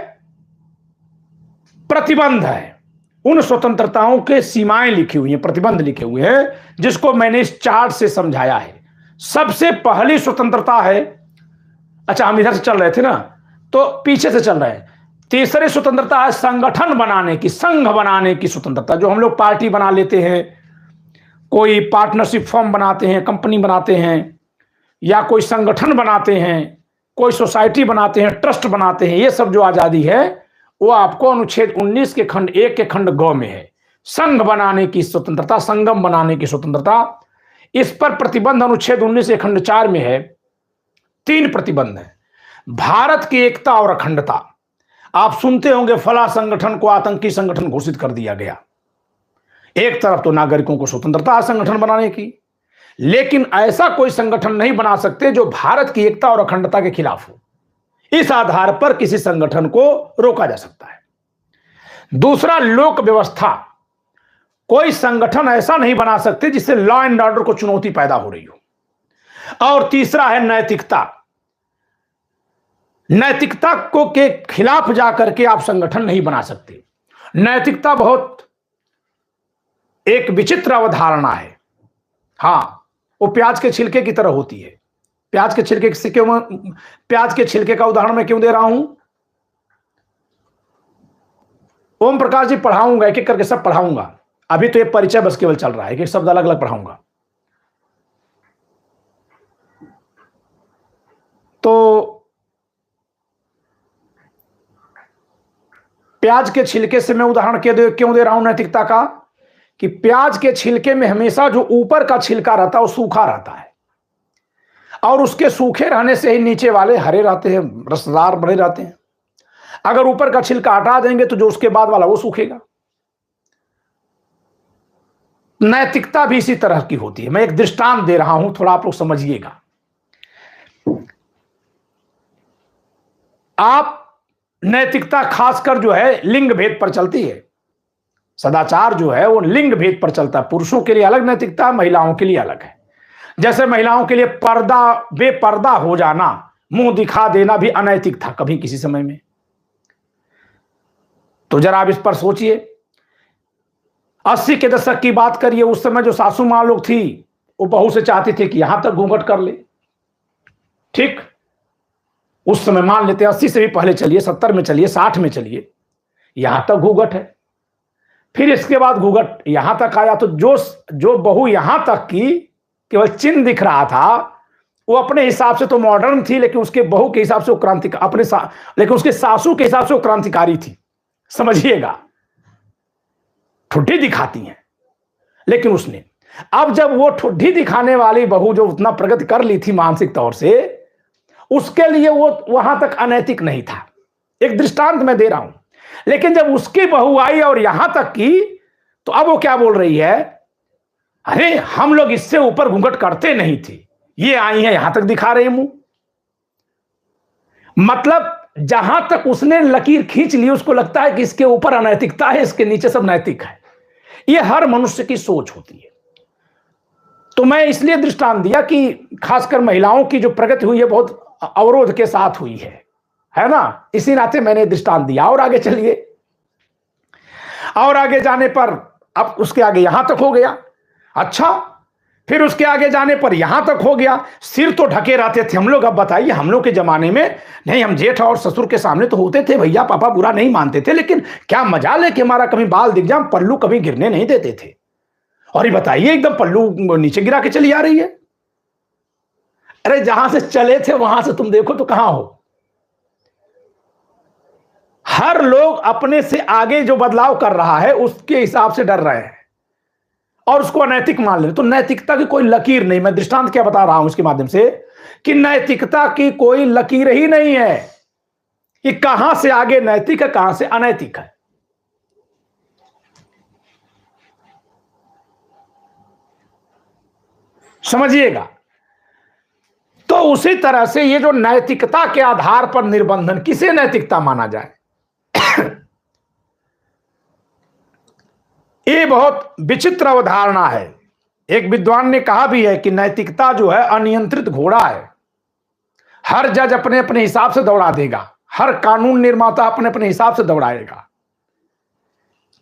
प्रतिबंध है। उन स्वतंत्रताओं के सीमाएं लिखी हुई हैं, प्रतिबंध लिखे हुए हैं, जिसको मैंने इस चार्ट से समझाया है। सबसे पहली स्वतंत्रता है, अच्छा हम इधर से चल रहे थे ना, तो पीछे से चल रहे हैं। तीसरी स्वतंत्रता है संगठन बनाने की, संघ बनाने की स्वतंत्रता। जो हम लोग पार्टी बना लेते हैं, कोई पार्टनरशिप फॉर्म बनाते हैं, कंपनी बनाते हैं, या कोई संगठन बनाते हैं, कोई सोसाइटी बनाते हैं, ट्रस्ट बनाते हैं, ये सब जो आजादी है वो आपको अनुच्छेद 19 के खंड 1 के खंड ग में है। संघ बनाने की स्वतंत्रता, संगम बनाने की स्वतंत्रता, इस पर प्रतिबंध अनुच्छेद 19 के खंड 4 में है। 3 प्रतिबंध है। भारत की एकता और अखंडता, आप सुनते होंगे फला संगठन को आतंकी संगठन घोषित कर दिया गया, एक तरफ तो नागरिकों को स्वतंत्रता है संगठन बनाने की, लेकिन ऐसा कोई संगठन नहीं बना सकते जो भारत की एकता और अखंडता के खिलाफ हो। इस आधार पर किसी संगठन को रोका जा सकता है। दूसरा, लोक व्यवस्था। कोई संगठन ऐसा नहीं बना सकते जिससे लॉ एंड ऑर्डर को चुनौती पैदा हो रही हो। और तीसरा है नैतिकता। नैतिकता को के खिलाफ जाकर के आप संगठन नहीं बना सकते। नैतिकता बहुत एक विचित्र अवधारणा है। हां, वो प्याज के छिलके की तरह होती है। प्याज के छिलके से क्यों, प्याज के छिलके का उदाहरण मैं क्यों दे रहा हूं? ओम प्रकाश जी पढ़ाऊंगा, एक एक करके सब पढ़ाऊंगा। अभी तो ये परिचय बस केवल चल रहा है, एक एक शब्द अलग अलग पढ़ाऊंगा। तो प्याज के छिलके से मैं उदाहरण क्यों दे रहा हूं नैतिकता का? कि प्याज के छिलके में हमेशा जो ऊपर का छिलका रहता है वो सूखा रहता है, और उसके सूखे रहने से ही नीचे वाले हरे रहते हैं, रसदार बड़े रहते हैं। अगर ऊपर का छिलका हटा देंगे तो जो उसके बाद वाला वो सूखेगा। नैतिकता भी इसी तरह की होती है। मैं एक दृष्टांत दे रहा हूं, थोड़ा आप लोग समझिएगा। आप नैतिकता खासकर जो है लिंग भेद पर चलती है। सदाचार जो है वो लिंग भेद पर चलता है। पुरुषों के लिए अलग नैतिकता, महिलाओं के लिए अलग है। जैसे महिलाओं के लिए पर्दा, बेपर्दा हो जाना, मुंह दिखा देना भी अनैतिक था कभी किसी समय में। तो जरा आप इस पर सोचिए। 80 के दशक की बात करिए, उस समय जो सासू मां लोग थी वो बहू से चाहती थी कि यहां तक घूंघट कर ले। ठीक, उस समय मान लेते हैं 80 से भी पहले चलिए, 70 में चलिए, 60 में चलिए, यहां तक घूंघट है। फिर इसके बाद घूंघट यहां तक आया तो जो बहू यहां तक की केवल चिन्ह दिख रहा था, वो अपने हिसाब से तो मॉडर्न थी, लेकिन उसके बहू के हिसाब से वो लेकिन उसके सासू के हिसाब से वो क्रांतिकारी थी। समझिएगा, ठुड्डी दिखाती हैं। लेकिन उसने, अब जब वो ठुड्डी दिखाने वाली बहू जो उतना प्रगति कर ली थी मानसिक तौर से, उसके लिए वो वहां तक अनैतिक नहीं था। एक दृष्टांत मैं दे रहा हूं। लेकिन जब उसकी बहू आई और यहां तक की, तो अब वो क्या बोल रही है? अरे हम लोग इससे ऊपर घूंघट करते नहीं थे, ये आई है यहां तक दिखा रहे मुंह। मतलब जहां तक उसने लकीर खींच ली, उसको लगता है कि इसके ऊपर अनैतिकता है, इसके नीचे सब नैतिक है। यह हर मनुष्य की सोच होती है। तो मैं इसलिए दृष्टांत दिया कि खासकर महिलाओं की जो प्रगति हुई है बहुत अवरोध के साथ हुई है ना? इसी नाते मैंने दृष्टांत दिया। और आगे चलिए, और आगे जाने पर अब उसके आगे यहां तक हो गया। अच्छा, फिर उसके आगे जाने पर यहां तक हो गया। सिर तो ढके रहते थे हम लोग। अब बताइए, हम लोग के जमाने में नहीं, हम जेठ और ससुर के सामने तो होते थे, भैया पापा बुरा नहीं मानते थे, लेकिन क्या मजा ले कि हमारा कभी बाल दिख जाए, पल्लू कभी गिरने नहीं देते थे। और ये बताइए, एकदम पल्लू नीचे गिरा के चली आ रही है। अरे जहां से चले थे वहां से तुम देखो तो कहां हो। हर लोग अपने से आगे जो बदलाव कर रहा है उसके हिसाब से डर रहे हैं और उसको अनैतिक मान ले। तो नैतिकता की कोई लकीर नहीं। मैं दृष्टांत क्या बता रहा हूं इसके माध्यम से कि नैतिकता की कोई लकीर ही नहीं है कि कहां से आगे नैतिक है, कहां से अनैतिक है। समझिएगा। तो उसी तरह से ये जो नैतिकता के आधार पर निर्बंधन, किसे नैतिकता माना जाए, ये बहुत विचित्र अवधारणा है। एक विद्वान ने कहा भी है कि नैतिकता जो है अनियंत्रित घोड़ा है। हर जज अपने अपने हिसाब से दौड़ा देगा, हर कानून निर्माता अपने अपने हिसाब से दौड़ाएगा।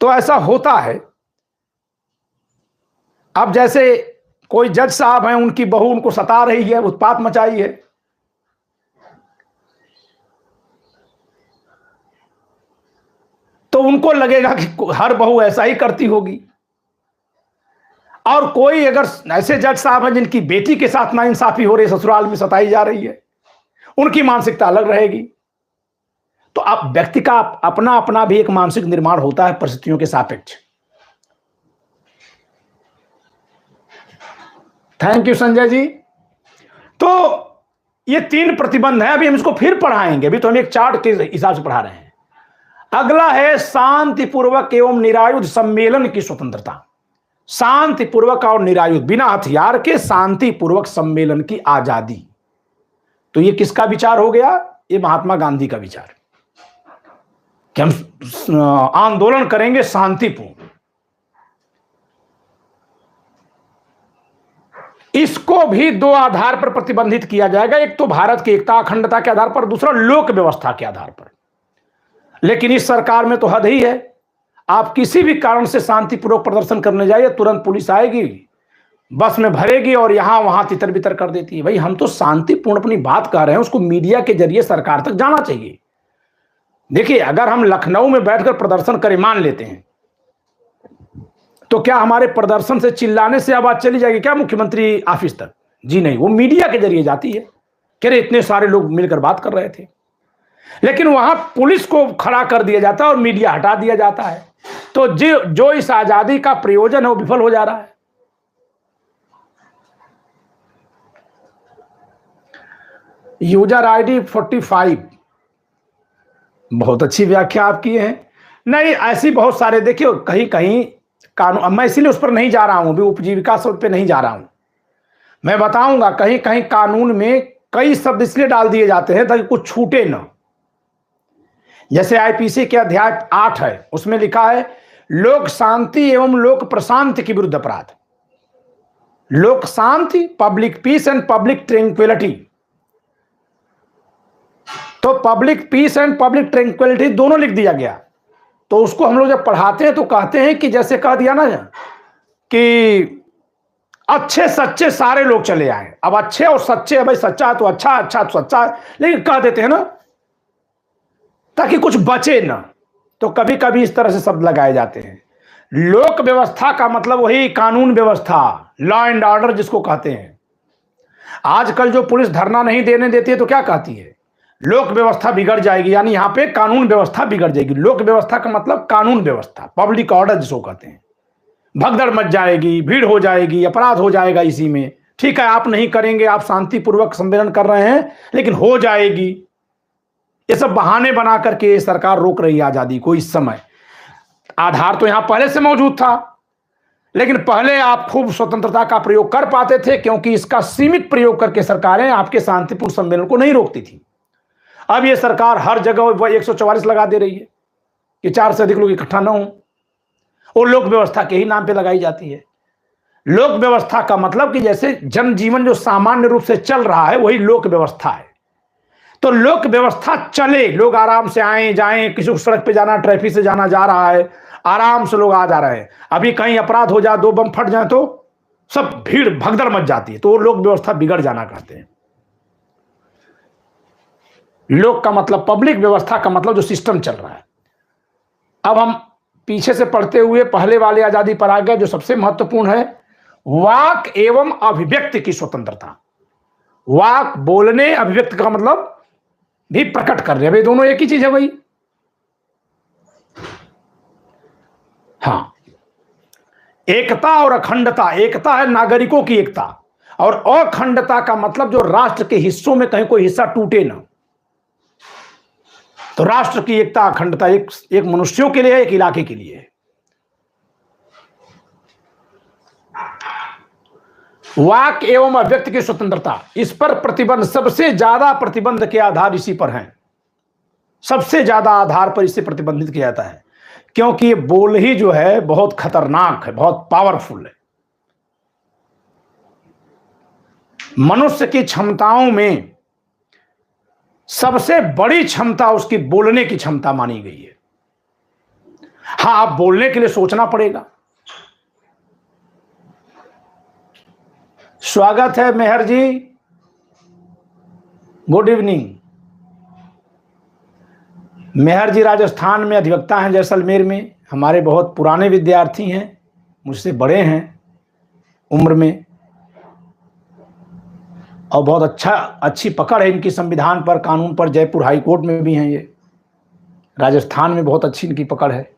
तो ऐसा होता है। अब जैसे कोई जज साहब हैं, उनकी बहू उनको सता रही है, उत्पात मचाई है, तो उनको लगेगा कि हर बहू ऐसा ही करती होगी। और कोई अगर ऐसे जज साहब हैं जिनकी बेटी के साथ नाइंसाफी हो रही, ससुराल में सताई जा रही है, उनकी मानसिकता अलग रहेगी। तो आप व्यक्ति का अपना अपना भी एक मानसिक निर्माण होता है परिस्थितियों के सापेक्ष। Thank you Sanjay ji. तो ये 3 प्रतिबंध है। अभी हम इसको फिर पढ़ाएंगे। अभी तो हम एक चार्ट के हिसाब से पढ़ा रहे हैं। अगला है शांतिपूर्वक एवं निरायुध सम्मेलन की स्वतंत्रता। शांतिपूर्वक और निरायुध बिना हथियार के शांतिपूर्वक सम्मेलन की आजादी। तो ये किसका विचार हो गया? ये महात्मा गांधी का विचार कि हम आंदोलन करेंगे शांतिपूर्ण। इसको भी दो आधार पर प्रतिबंधित किया जाएगा, एक तो भारत की एकता अखंडता के आधार पर, दूसरा लोक व्यवस्था के आधार पर। लेकिन इस सरकार में तो हद ही है, आप किसी भी कारण से शांतिपूर्वक प्रदर्शन करने जाइए, तुरंत पुलिस आएगी, बस में भरेगी और यहां वहां तितर बितर कर देती है। भाई हम तो शांतिपूर्ण अपनी बात कह रहे हैं, उसको मीडिया के जरिए सरकार तक जाना चाहिए। देखिए, अगर हम लखनऊ में बैठकर प्रदर्शन करें, मान लेते हैं, तो क्या हमारे प्रदर्शन से चिल्लाने से आवाज चली जाएगी क्या मुख्यमंत्री ऑफिस तक? जी नहीं, वो मीडिया के जरिए जाती है। कह रहे इतने सारे लोग मिलकर बात कर रहे थे, लेकिन वहां पुलिस को खड़ा कर दिया जाता है और मीडिया हटा दिया जाता है। तो जो इस आजादी का प्रयोजन है वो विफल हो जा रहा है। यूजर आईडी 45, बहुत अच्छी व्याख्या आप किए हैं। नहीं, ऐसी बहुत सारे, देखिए कहीं कहीं कानून, मैं इसीलिए उस पर नहीं जा रहा हूं, भी उपजीविका शब्द पे नहीं जा रहा हूं। मैं बताऊंगा, कहीं कहीं कानून में कई शब्द इसलिए डाल दिए जाते हैं ताकि कुछ छूटे ना। जैसे आईपीसी के अध्याय 8 है, उसमें लिखा है लोक शांति एवं लोक प्रशांति के विरुद्ध अपराध। लोक शांति, public peace and public tranquillity. तो public peace and public tranquillity दोनों लिख दिया गया। तो उसको हम लोग जब पढ़ाते हैं तो कहते हैं कि जैसे कह दिया ना कि अच्छे सच्चे सारे लोग चले आए। अब अच्छे और सच्चे, भाई सच्चा है तो अच्छा, अच्छा तो सच्चा है, लेकिन कह देते हैं ना ताकि कुछ बचे ना। तो कभी कभी इस तरह से शब्द लगाए जाते हैं। लोक व्यवस्था का मतलब वही कानून व्यवस्था, लॉ एंड ऑर्डर जिसको कहते हैं। आजकल जो पुलिस धरना नहीं देने देती है तो क्या कहती है? लोक व्यवस्था बिगड़ जाएगी, यानी यहां पे कानून व्यवस्था बिगड़ जाएगी। लोक व्यवस्था का मतलब कानून व्यवस्था, पब्लिक ऑर्डर जिसको कहते हैं। भगदड़ मच जाएगी, भीड़ हो जाएगी, अपराध हो जाएगा इसी में। ठीक है, आप नहीं करेंगे, आप शांतिपूर्वक सम्मेलन कर रहे हैं, लेकिन हो जाएगी। ये सब बहाने बना करके सरकार रोक रही है आजादी को इस समय। आधार तो यहां पहले से मौजूद था, लेकिन पहले आप खूब स्वतंत्रता का प्रयोग कर पाते थे, क्योंकि इसका सीमित प्रयोग करके सरकारें आपके शांतिपूर्ण सम्मेलन को नहीं रोकती थी। अब ये सरकार हर जगह 144 लगा दे रही है कि 4 से अधिक लोग इकट्ठा ना हो, और लोक व्यवस्था के ही नाम पे लगाई जाती है। लोक व्यवस्था का मतलब कि जैसे जनजीवन जो सामान्य रूप से चल रहा है वही लोक व्यवस्था है। तो लोक व्यवस्था चले, लोग आराम से आए जाएं, किसी को सड़क पे जाना, ट्रैफिक से जाना जा रहा है, आराम से लोग आ जा रहे हैं। अभी कहीं अपराध हो जाए, 2 बम फट जाए तो सब भीड़ भगदड़ मच जाती है, तो वो लोक व्यवस्था बिगड़ जाना कहते हैं। लोक का मतलब पब्लिक, व्यवस्था का मतलब जो सिस्टम चल रहा है। अब हम पीछे से पढ़ते हुए पहले वाले आजादी पर आ गए, जो सबसे महत्वपूर्ण है, वाक एवं अभिव्यक्ति की स्वतंत्रता। वाक बोलने, अभिव्यक्ति का मतलब भी प्रकट कर रहे हैं, भाई दोनों एक ही चीज है भाई। हाँ, एकता और अखंडता। एकता है नागरिकों की एकता, और अखंडता का मतलब जो राष्ट्र के हिस्सों में कहीं कोई हिस्सा टूटे ना। तो राष्ट्र की एकता अखंडता एक मनुष्यों के लिए है, एक इलाके के लिए है। वाक एवं अभिव्यक्ति की स्वतंत्रता, इस पर प्रतिबंध, सबसे ज्यादा प्रतिबंध के आधार इसी पर हैं। सबसे ज्यादा आधार पर इसे प्रतिबंधित किया जाता है, क्योंकि ये बोल ही जो है बहुत खतरनाक है, बहुत पावरफुल है। मनुष्य की क्षमताओं में सबसे बड़ी क्षमता उसकी बोलने की क्षमता मानी गई है। हां, आप बोलने के लिए सोचना पड़ेगा। स्वागत है मेहर जी, गुड इवनिंग। मेहर जी राजस्थान में अधिवक्ता हैं, जैसलमेर में। हमारे बहुत पुराने विद्यार्थी हैं, मुझसे बड़े हैं उम्र में, और बहुत अच्छी पकड़ है इनकी संविधान पर, कानून पर। जयपुर हाई कोर्ट में भी हैं ये। राजस्थान में बहुत अच्छी इनकी पकड़ है।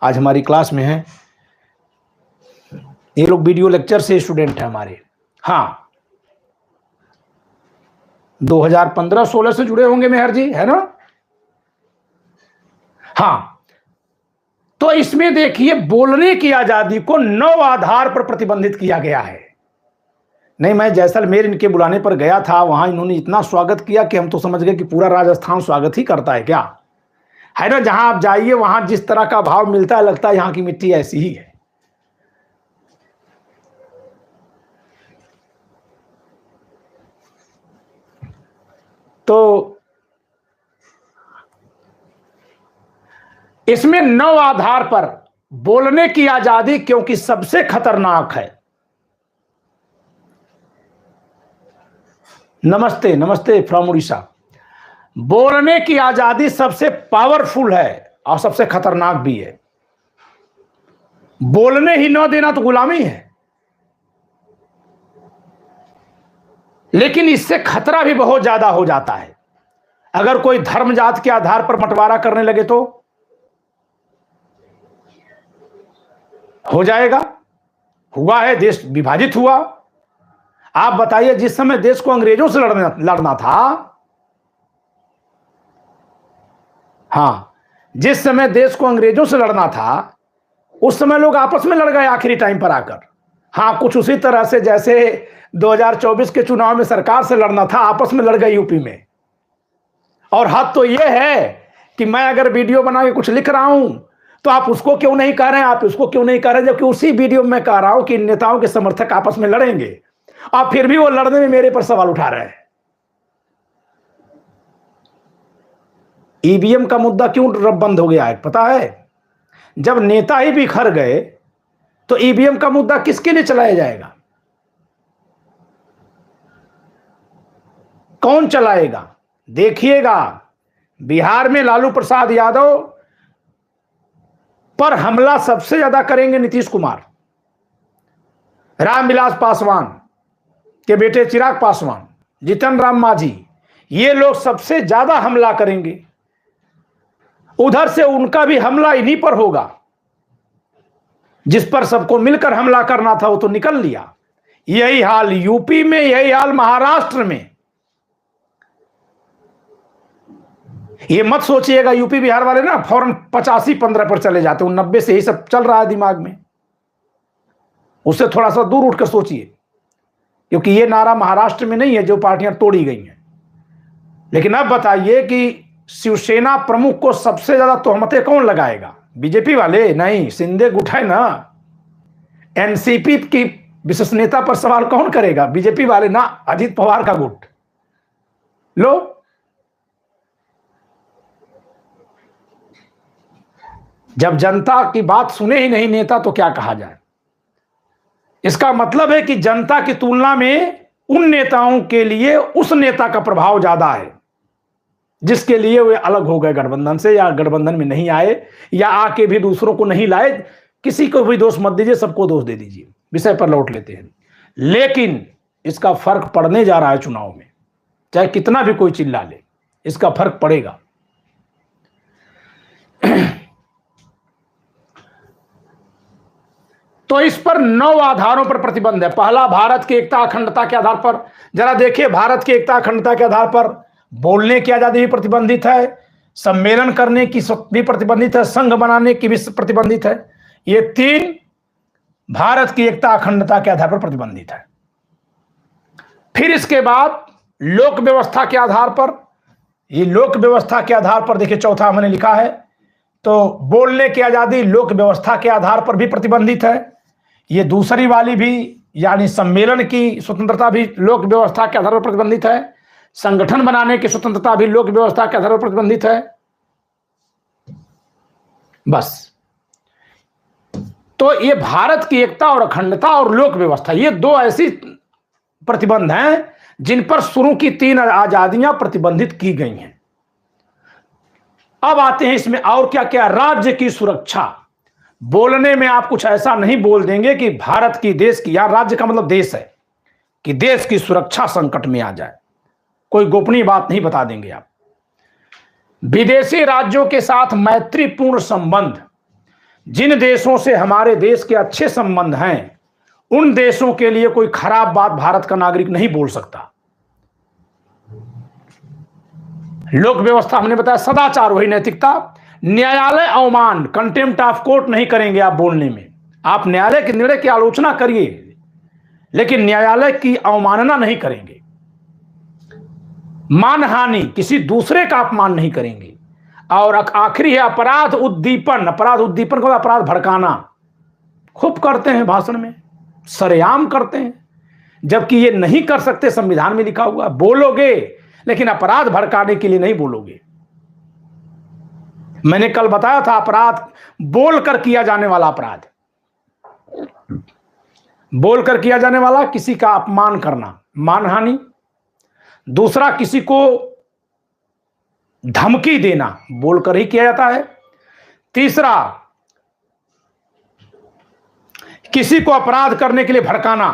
आज हमारी क्लास में है ये लोग, वीडियो लेक्चर से स्टूडेंट हैं हमारे। हाँ, 2015-16 से जुड़े होंगे मेहर जी, है ना? हाँ, तो इसमें देखिए बोलने की आजादी को 9 आधार पर प्रतिबंधित किया गया है। नहीं, मैं जैसलमेर इनके बुलाने पर गया था, वहां इन्होंने इतना स्वागत किया कि हम तो समझ गए कि पूरा राजस्थान स्वागत ही करता है क्या, है ना। जहां आप जाइए वहां जिस तरह का भाव मिलता है, लगता है यहां की मिट्टी ऐसी ही है। तो इसमें 9 आधार पर बोलने की आजादी क्योंकि सबसे खतरनाक है। नमस्ते, नमस्ते फ्रॉम उड़ीसा। बोलने की आजादी सबसे पावरफुल है और सबसे खतरनाक भी है। बोलने ही न देना तो गुलामी है, लेकिन इससे खतरा भी बहुत ज्यादा हो जाता है। अगर कोई धर्म जात के आधार पर बंटवारा करने लगे तो हो जाएगा। हुआ है, देश विभाजित हुआ। आप बताइए, जिस समय देश को अंग्रेजों से लड़ना था, हां, जिस समय देश को अंग्रेजों से लड़ना था, उस समय लोग आपस में लड़ गए आखिरी टाइम पर आकर। हां, कुछ उसी तरह से जैसे 2024 के चुनाव में सरकार से लड़ना था, आपस में लड़ गए यूपी में। और हद तो यह है कि मैं अगर वीडियो बना के कुछ लिख रहा हूं तो आप उसको क्यों नहीं कह रहे हैं, आप उसको क्यों नहीं कह रहे, जबकि उसी वीडियो में कह रहा हूं कि नेताओं के समर्थक आपस में लड़ेंगे, और फिर भी वो लड़ने में मेरे पर सवाल उठा रहे हैं। ईवीएम का मुद्दा क्यों रब बंद हो गया है पता है? जब नेता ही बिखर गए तो ईवीएम का मुद्दा किसके लिए चलाया जाएगा? कौन चलाएगा? देखिएगा, बिहार में लालू प्रसाद यादव पर हमला सबसे ज्यादा करेंगे नीतीश कुमार, रामविलास पासवान के बेटे चिराग पासवान, जीतन राम मांझी, ये लोग सबसे ज्यादा हमला करेंगे। उधर से उनका भी हमला इन्हीं पर होगा। जिस पर सबको मिलकर हमला करना था वो तो निकल लिया। यही हाल यूपी में, यही हाल महाराष्ट्र में। ये मत सोचिएगा यूपी बिहार वाले ना फौरन 85-15 पर चले जाते हैं। 90 से यही सब चल रहा है दिमाग में। उससे थोड़ा सा दूर उठकर सोचिए, क्योंकि ये नारा महाराष्ट्र में नहीं है जो पार्टियां तोड़ी गई हैं। लेकिन अब बताइए कि शिवसेना प्रमुख को सबसे ज्यादा तोहमतें कौन लगाएगा? बीजेपी वाले? नहीं, शिंदे गुट है ना। एनसीपी की विश्वसनीयता पर सवाल कौन करेगा? बीजेपी वाले ना, अजित पवार का गुट। लो, जब जनता की बात सुने ही नहीं नेता तो क्या कहा जाए? इसका मतलब है कि जनता की तुलना में उन नेताओं के लिए उस नेता का प्रभाव ज्यादा है जिसके लिए वे अलग हो गए गठबंधन से, या गठबंधन में नहीं आए, या आके भी दूसरों को नहीं लाए। किसी को भी दोष मत दीजिए, सबको दोष दे दीजिए। विषय पर लौट लेते हैं। लेकिन इसका फर्क पड़ने जा रहा है चुनाव में। चाहे कितना भी कोई चिल्ला ले, इसका फर्क पड़ेगा। तो इस पर 9 आधारों पर प्रतिबंध है। पहला, भारत की एकता अखंडता के आधार पर। जरा देखिए, भारत की एकता अखंडता के आधार पर बोलने की आजादी भी प्रतिबंधित है, सम्मेलन करने की भी प्रतिबंधित है, संघ बनाने की भी प्रतिबंधित है। ये 3 भारत की एकता अखंडता के आधार पर प्रतिबंधित है। फिर इसके बाद लोक व्यवस्था के आधार पर, ये लोक व्यवस्था के आधार पर देखिए चौथा मैंने लिखा है, तो बोलने की आजादी लोक व्यवस्था के आधार पर भी प्रतिबंधित है। ये दूसरी वाली भी, यानी सम्मेलन की स्वतंत्रता भी लोक व्यवस्था के आधार पर प्रतिबंधित है। संगठन बनाने की स्वतंत्रता भी लोक व्यवस्था के आधार पर प्रतिबंधित है। बस, तो ये भारत की एकता और अखंडता और लोक व्यवस्था, ये 2 ऐसी प्रतिबंध हैं जिन पर शुरू की 3 आजादियां प्रतिबंधित की गई हैं। अब आते हैं इसमें और क्या क्या। राज्य की सुरक्षा। बोलने में आप कुछ ऐसा नहीं बोल देंगे कि भारत की, देश की, या राज्य का मतलब देश है, कि देश की सुरक्षा संकट में आ जाए। कोई गोपनीय बात नहीं बता देंगे आप। विदेशी राज्यों के साथ मैत्रीपूर्ण संबंध। जिन देशों से हमारे देश के अच्छे संबंध हैं, उन देशों के लिए कोई खराब बात भारत का नागरिक नहीं बोल सकता। लोक व्यवस्था हमने बताया, सदाचार वही नैतिकता। न्यायालय अवमान, कंटेम्प्ट ऑफ कोर्ट नहीं करेंगे आप बोलने में। आप न्यायालय के निर्णय की आलोचना करिए, लेकिन न्यायालय की अवमानना नहीं करेंगे। मानहानि, किसी दूसरे का अपमान नहीं करेंगे। और आखिरी है अपराध उद्दीपन। अपराध उद्दीपन को अपराध भड़काना खूब करते हैं, भाषण में सरेआम करते हैं, जबकि ये नहीं कर सकते। संविधान में लिखा हुआ, बोलोगे लेकिन अपराध भड़काने के लिए नहीं बोलोगे। मैंने कल बताया था, अपराध बोलकर किया जाने वाला अपराध, बोलकर किया जाने वाला किसी का अपमान करना, मानहानि। दूसरा, किसी को धमकी देना, बोलकर ही किया जाता है। तीसरा, किसी को अपराध करने के लिए भड़काना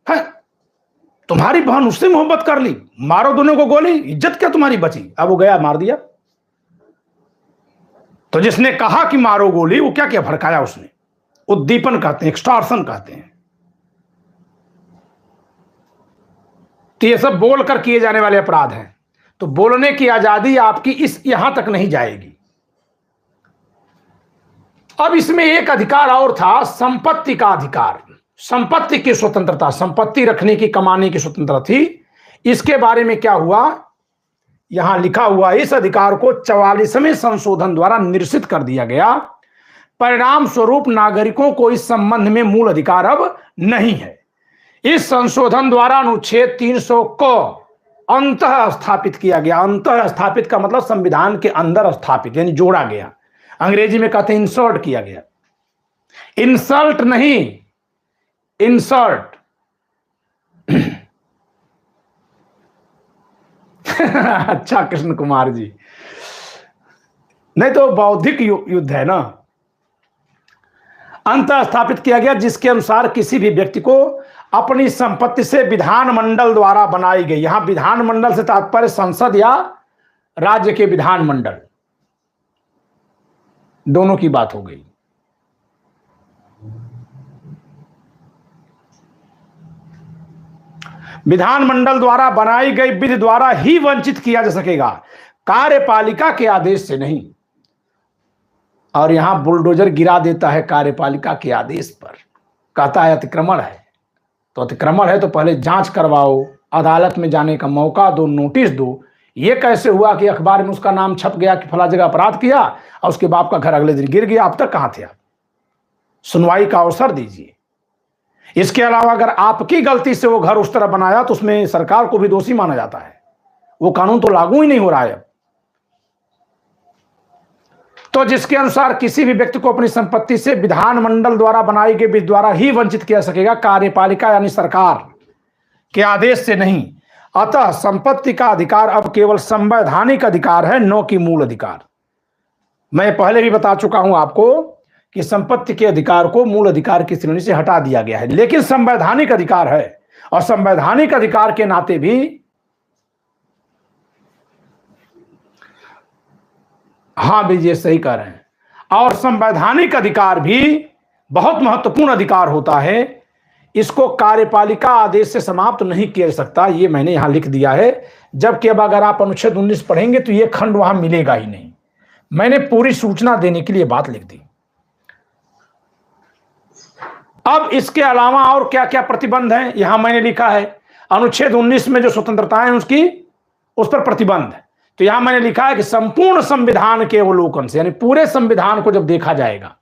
है। तुम्हारी बहन उससे मोहब्बत कर ली, मारो दोनों को गोली, इज्जत क्या तुम्हारी बची? अब वो गया मार दिया। तो जिसने कहा कि मारो गोली, वो क्या किया? भड़काया उसने। उद्दीपन कहते हैं, एक्सटॉर्शन कहते हैं। तो ये सब बोलकर किए जाने वाले अपराध हैं। तो बोलने की आजादी आपकी इस यहां तक नहीं जाएगी। अब इसमें एक अधिकार और था, संपत्ति का अधिकार, संपत्ति की स्वतंत्रता, संपत्ति रखने की, कमाने की स्वतंत्रता थी। इसके बारे में क्या हुआ, यहां लिखा हुआ, इस अधिकार को 44वें संशोधन द्वारा निरसित कर दिया गया। परिणाम स्वरूप नागरिकों को इस संबंध में मूल अधिकार अब नहीं है। इस संशोधन द्वारा अनुच्छेद 300 को अंतः स्थापित किया गया। अंतः स्थापित का मतलब संविधान के अंदर स्थापित, यानी जोड़ा गया। अंग्रेजी में कहते हैं इंसर्ट किया गया। इंसल्ट नहीं, इंसर्ट। अच्छा कृष्ण कुमार जी, नहीं तो बौद्धिक युद्ध है ना। अंतः स्थापित किया गया, जिसके अनुसार किसी भी व्यक्ति को अपनी संपत्ति से विधानमंडल द्वारा बनाई गई, यहां विधानमंडल से तात्पर्य संसद या राज्य के विधानमंडल, दोनों की बात हो गई। विधानमंडल द्वारा बनाई गई विधि द्वारा ही वंचित किया जा सकेगा, कार्यपालिका के आदेश से नहीं। और यहां बुलडोजर गिरा देता है कार्यपालिका के आदेश पर, कहता है अतिक्रमण है। तो अतिक्रमण है तो पहले जांच करवाओ, अदालत में जाने का मौका दो, नोटिस दो। ये कैसे हुआ कि अखबार में उसका नाम छप गया कि फला जगह अपराध किया और उसके बाप का घर अगले दिन गिर गया? अब तक कहां थे आप? सुनवाई का अवसर दीजिए। इसके अलावा अगर आपकी गलती से वो घर उस तरह बनाया तो उसमें सरकार को भी दोषी माना जाता है। वो कानून तो लागू ही नहीं हो रहा है। तो जिसके अनुसार किसी भी व्यक्ति को अपनी संपत्ति से विधानमंडल द्वारा बनाई गई विधि द्वारा ही वंचित किया सकेगा, कार्यपालिका यानी सरकार के आदेश से नहीं। अतः संपत्ति का अधिकार अब केवल संवैधानिक अधिकार है, न कि मूल अधिकार। मैं पहले भी बता चुका हूं आपको कि संपत्ति के अधिकार को मूल अधिकार की श्रेणी से हटा दिया गया है, लेकिन संवैधानिक अधिकार है। और संवैधानिक अधिकार के नाते भी, हाँ विजय सही कह रहे हैं, और संवैधानिक अधिकार भी बहुत महत्वपूर्ण अधिकार होता है। इसको कार्यपालिका आदेश से समाप्त नहीं किया जा सकता, ये मैंने यहां लिख दिया है। जबकि अब अगर आप अनुच्छेद 19 पढ़ेंगे तो ये खंड वहां मिलेगा ही नहीं। मैंने पूरी सूचना देने के लिए बात लिख दी। अब इसके अलावा और क्या क्या प्रतिबंध हैं यहां मैंने लिखा है। अनुच्छेद 19 में जो स्वतंत्रताएं हैं उसकी, उस पर प्रतिबंध है। तो यहां मैंने लिखा है कि संपूर्ण संविधान के अवलोकन से, यानी पूरे संविधान को जब देखा जाएगा,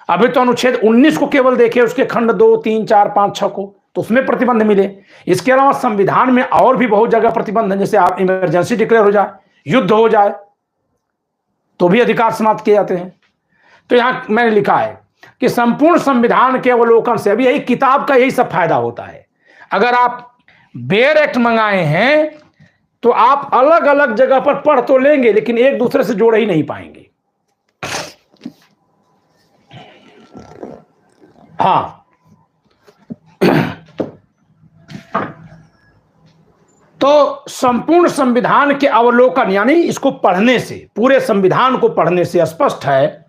अभी तो अनुच्छेद 19 को केवल देखे, उसके खंड 2, 3, 4, 5, 6 को, तो उसमें प्रतिबंध मिले। इसके अलावा संविधान में और भी बहुत जगह प्रतिबंध है, जैसे आप इमरजेंसी डिक्लेयर हो जाए, युद्ध हो जाए, तो भी अधिकार समाप्त किए जाते हैं। तो यहां मैंने लिखा है कि संपूर्ण संविधान के अवलोकन से, अभी यही किताब का यही सब फायदा होता है। अगर आप बेयर एक्ट मंगाए हैं तो आप अलग अलग जगह पर पढ़ तो लेंगे, लेकिन एक दूसरे से जोड़ ही नहीं पाएंगे। हाँ, तो संपूर्ण संविधान के अवलोकन यानी इसको पढ़ने से, पूरे संविधान को पढ़ने से स्पष्ट है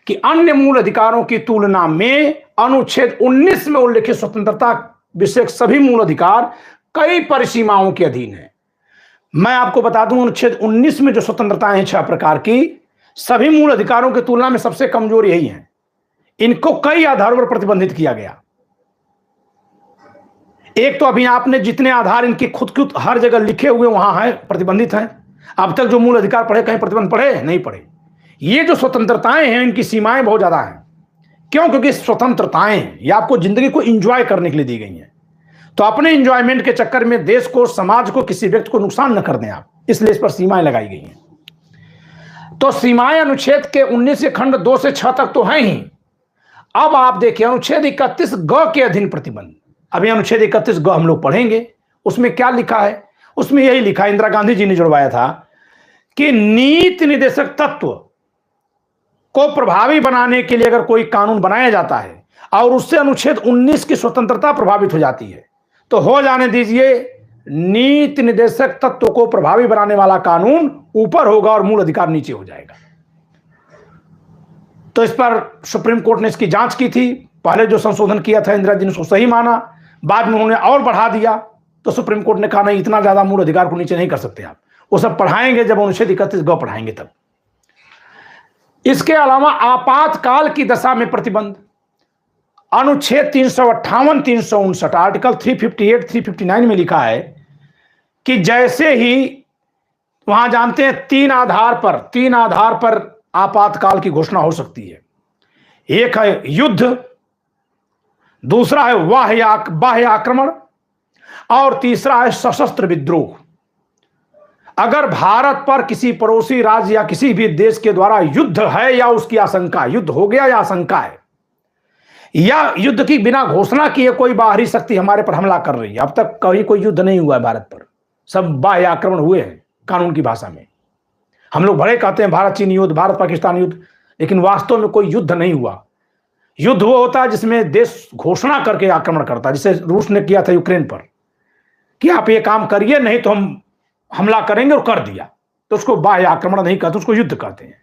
कि अन्य मूल अधिकारों की तुलना में अनुच्छेद 19 में उल्लिखित स्वतंत्रता विषयक सभी मूल अधिकार कई परिसीमाओं के अधीन है। मैं आपको बता दूं, अनुच्छेद 19 में जो स्वतंत्रताएं हैं 6 प्रकार की, सभी मूल अधिकारों की तुलना में सबसे कमजोर यही है। इनको कई आधारों पर प्रतिबंधित किया गया। एक तो अभी आपने जितने आधार इनके खुद हर जगह लिखे हुए वहां है, प्रतिबंधित हैं। अब तक जो मूल अधिकार पढ़े, कहीं प्रतिबंध पढ़े? नहीं पढ़े। ये जो स्वतंत्रताएं हैं, इनकी सीमाएं बहुत ज्यादा हैं। क्यों? क्योंकि स्वतंत्रताएं ये आपको जिंदगी को एंजॉय करने के लिए दी गई हैं। तो अपने एंजॉयमेंट के चक्कर में देश को, समाज को, किसी व्यक्ति को नुकसान न कर दें आप, इसलिए इस पर सीमाएं लगाई गई हैं। तो सीमाएं अनुच्छेद के 19 के खंड 2 से 6 तक तो हैं ही। अब आप देखिए अनुच्छेद 31 ग के अधीन प्रतिबंध। अभी अनुच्छेद 31 ग हम लोग पढ़ेंगे। उसमें क्या लिखा है? उसमें यही लिखा, इंदिरा गांधी जी ने जुड़वाया था कि नीति निर्देशक तत्व को प्रभावी बनाने के लिए अगर कोई कानून बनाया जाता है और उससे अनुच्छेद 19 की स्वतंत्रता प्रभावित हो जाती है तो हो जाने दीजिए, नीति निर्देशक तत्व को प्रभावी बनाने वाला कानून ऊपर होगा और मूल अधिकार नीचे हो जाएगा। तो इस पर सुप्रीम कोर्ट ने इसकी जांच की थी। पहले जो संशोधन किया था इंदिरा जी ने उसको सही माना, बाद में उन्होंने और बढ़ा दिया। तो सुप्रीम कोर्ट ने कहा नहीं, इतना ज्यादा मूल अधिकार को नीचे नहीं कर सकते आप। वो सब पढ़ाएंगे जब अनुच्छेद 31 ग पढ़ाएंगे तब। इसके अलावा आपातकाल की दशा में प्रतिबंध, अनुच्छेद 358, 359, आर्टिकल 358, 359 में लिखा है कि जैसे ही, वहां जानते हैं तीन आधार पर आपातकाल की घोषणा हो सकती है। एक है युद्ध, दूसरा है बाह्य आक्रमण और तीसरा है सशस्त्र विद्रोह। अगर भारत पर किसी पड़ोसी राज्य या किसी भी देश के द्वारा युद्ध है या उसकी आशंका, युद्ध हो गया या आशंका है, या युद्ध की बिना घोषणा किए कोई बाहरी शक्ति हमारे पर हमला कर रही है। अब तक कहीं कोई युद्ध नहीं हुआ है भारत पर, सब बाह्य आक्रमण हुए हैं कानून की भाषा में। हम लोग बड़े कहते हैं भारत चीन युद्ध, भारत पाकिस्तान युद्ध, लेकिन वास्तव में कोई युद्ध नहीं हुआ। युद्ध वो होता है जिसमें देश घोषणा करके आक्रमण करता है, जिसे रूस ने किया था यूक्रेन पर कि आप ये काम करिए नहीं तो हम हमला करेंगे, और कर दिया। तो उसको बाह्य आक्रमण नहीं कहते, उसको युद्ध कहते हैं।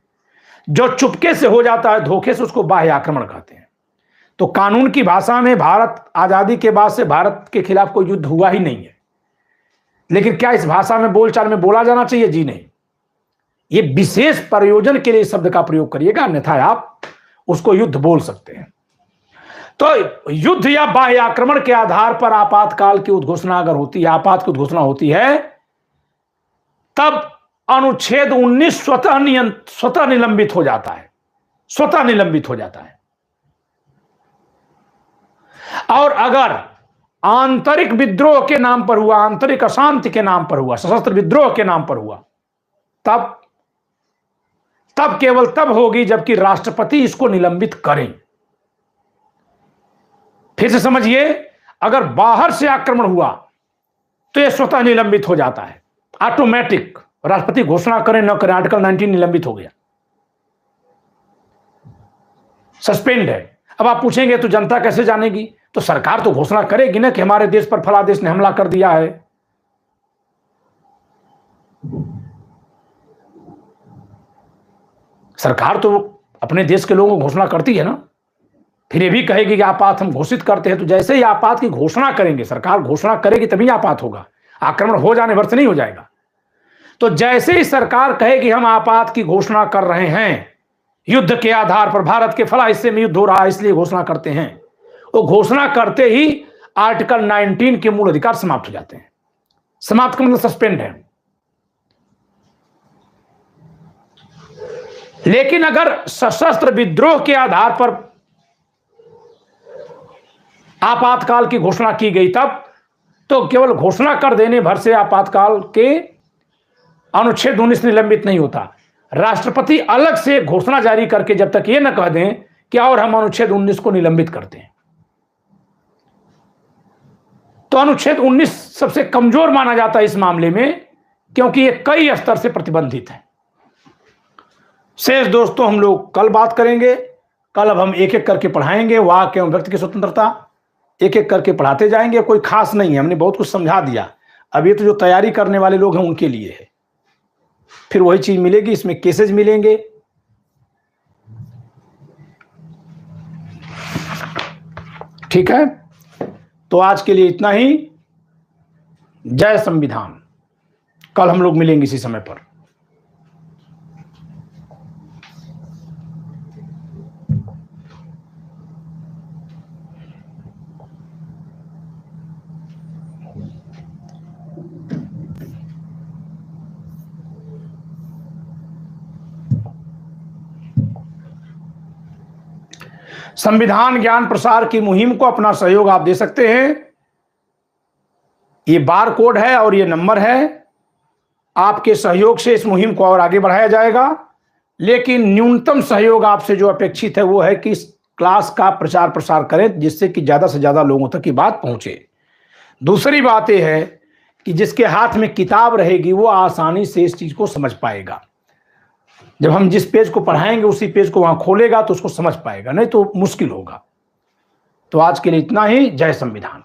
जो चुपके से हो जाता है, धोखे से, उसको बाह्य आक्रमण कहते हैं। तो कानून की भाषा में भारत आजादी के बाद से भारत के खिलाफ कोई युद्ध हुआ ही नहीं है। लेकिन क्या इस भाषा में बोलचाल में बोला जाना चाहिए? जी नहीं। ये विशेष प्रयोजन के लिए इस शब्द का प्रयोग करिएगा, अन्यथा आप उसको युद्ध बोल सकते हैं। तो युद्ध या बाह्य आक्रमण के आधार पर आपातकाल की उद्घोषणा अगर होती है, आपात की उद्घोषणा होती है, तब अनुच्छेद 19 स्वतः निलंबित हो जाता है, स्वतः निलंबित हो जाता है। और अगर आंतरिक विद्रोह के नाम पर हुआ, आंतरिक अशांति के नाम पर हुआ, सशस्त्र विद्रोह के नाम पर हुआ, तब केवल तब होगी जबकि राष्ट्रपति इसको निलंबित करें। फिर से समझिए, अगर बाहर से आक्रमण हुआ तो यह स्वतः निलंबित हो जाता है, ऑटोमेटिक। राष्ट्रपति घोषणा करें न करें, आर्टिकल 19 निलंबित हो गया, सस्पेंड है। अब आप पूछेंगे तो जनता कैसे जानेगी? तो सरकार तो घोषणा करेगी ना कि हमारे देश पर फला देश ने हमला कर दिया है। सरकार तो अपने देश के लोगों को घोषणा करती है ना। फिर ये भी कहेगी कि आपात हम घोषित करते हैं। तो जैसे ही आपात की घोषणा करेंगे, सरकार घोषणा करेगी तभी आपात होगा, आक्रमण हो जाने भर से नहीं हो जाएगा। तो जैसे ही सरकार कहेगी हम आपात की घोषणा कर रहे हैं, युद्ध के आधार पर भारत के फला हिस्से में युद्ध हो रहा है इसलिए घोषणा करते हैं, वो घोषणा करते ही आर्टिकल 19 के मूल अधिकार समाप्त हो जाते हैं। समाप्त का मतलब सस्पेंड है। लेकिन अगर सशस्त्र विद्रोह के आधार पर आपातकाल की घोषणा की गई तब तो केवल घोषणा कर देने भर से आपातकाल के अनुच्छेद 19 निलंबित नहीं होता। राष्ट्रपति अलग से घोषणा जारी करके जब तक ये न कह दें कि और हम अनुच्छेद 19 को निलंबित करते हैं। तो अनुच्छेद 19 सबसे कमजोर माना जाता है इस मामले में, क्योंकि ये कई स्तर से प्रतिबंधित है। शेष दोस्तों हम लोग कल बात करेंगे। कल अब हम एक एक करके पढ़ाएंगे। वाक्य एवं व्यक्ति की स्वतंत्रता एक एक करके पढ़ाते जाएंगे। कोई खास नहीं है, हमने बहुत कुछ समझा दिया। अब ये तो जो तैयारी करने वाले लोग हैं उनके लिए है। फिर वही चीज मिलेगी, इसमें केसेज मिलेंगे। ठीक है, तो आज के लिए इतना ही। जय संविधान। कल हम लोग मिलेंगे इसी समय पर। संविधान ज्ञान प्रसार की मुहिम को अपना सहयोग आप दे सकते हैं। ये बार कोड है और ये नंबर है। आपके सहयोग से इस मुहिम को और आगे बढ़ाया जाएगा, लेकिन न्यूनतम सहयोग आपसे जो अपेक्षित है वो है कि इस क्लास का प्रचार प्रसार करें, जिससे कि ज़्यादा से ज़्यादा लोगों तक की बात पहुंचे। दूसरी बात यह है कि जिसके हाथ में किताब रहेगी वो आसानी से इस चीज़ को समझ पाएगा। जब हम जिस पेज को पढ़ाएंगे उसी पेज को वहां खोलेगा तो उसको समझ पाएगा, नहीं तो मुश्किल होगा। तो आज के लिए इतना ही। जय संविधान।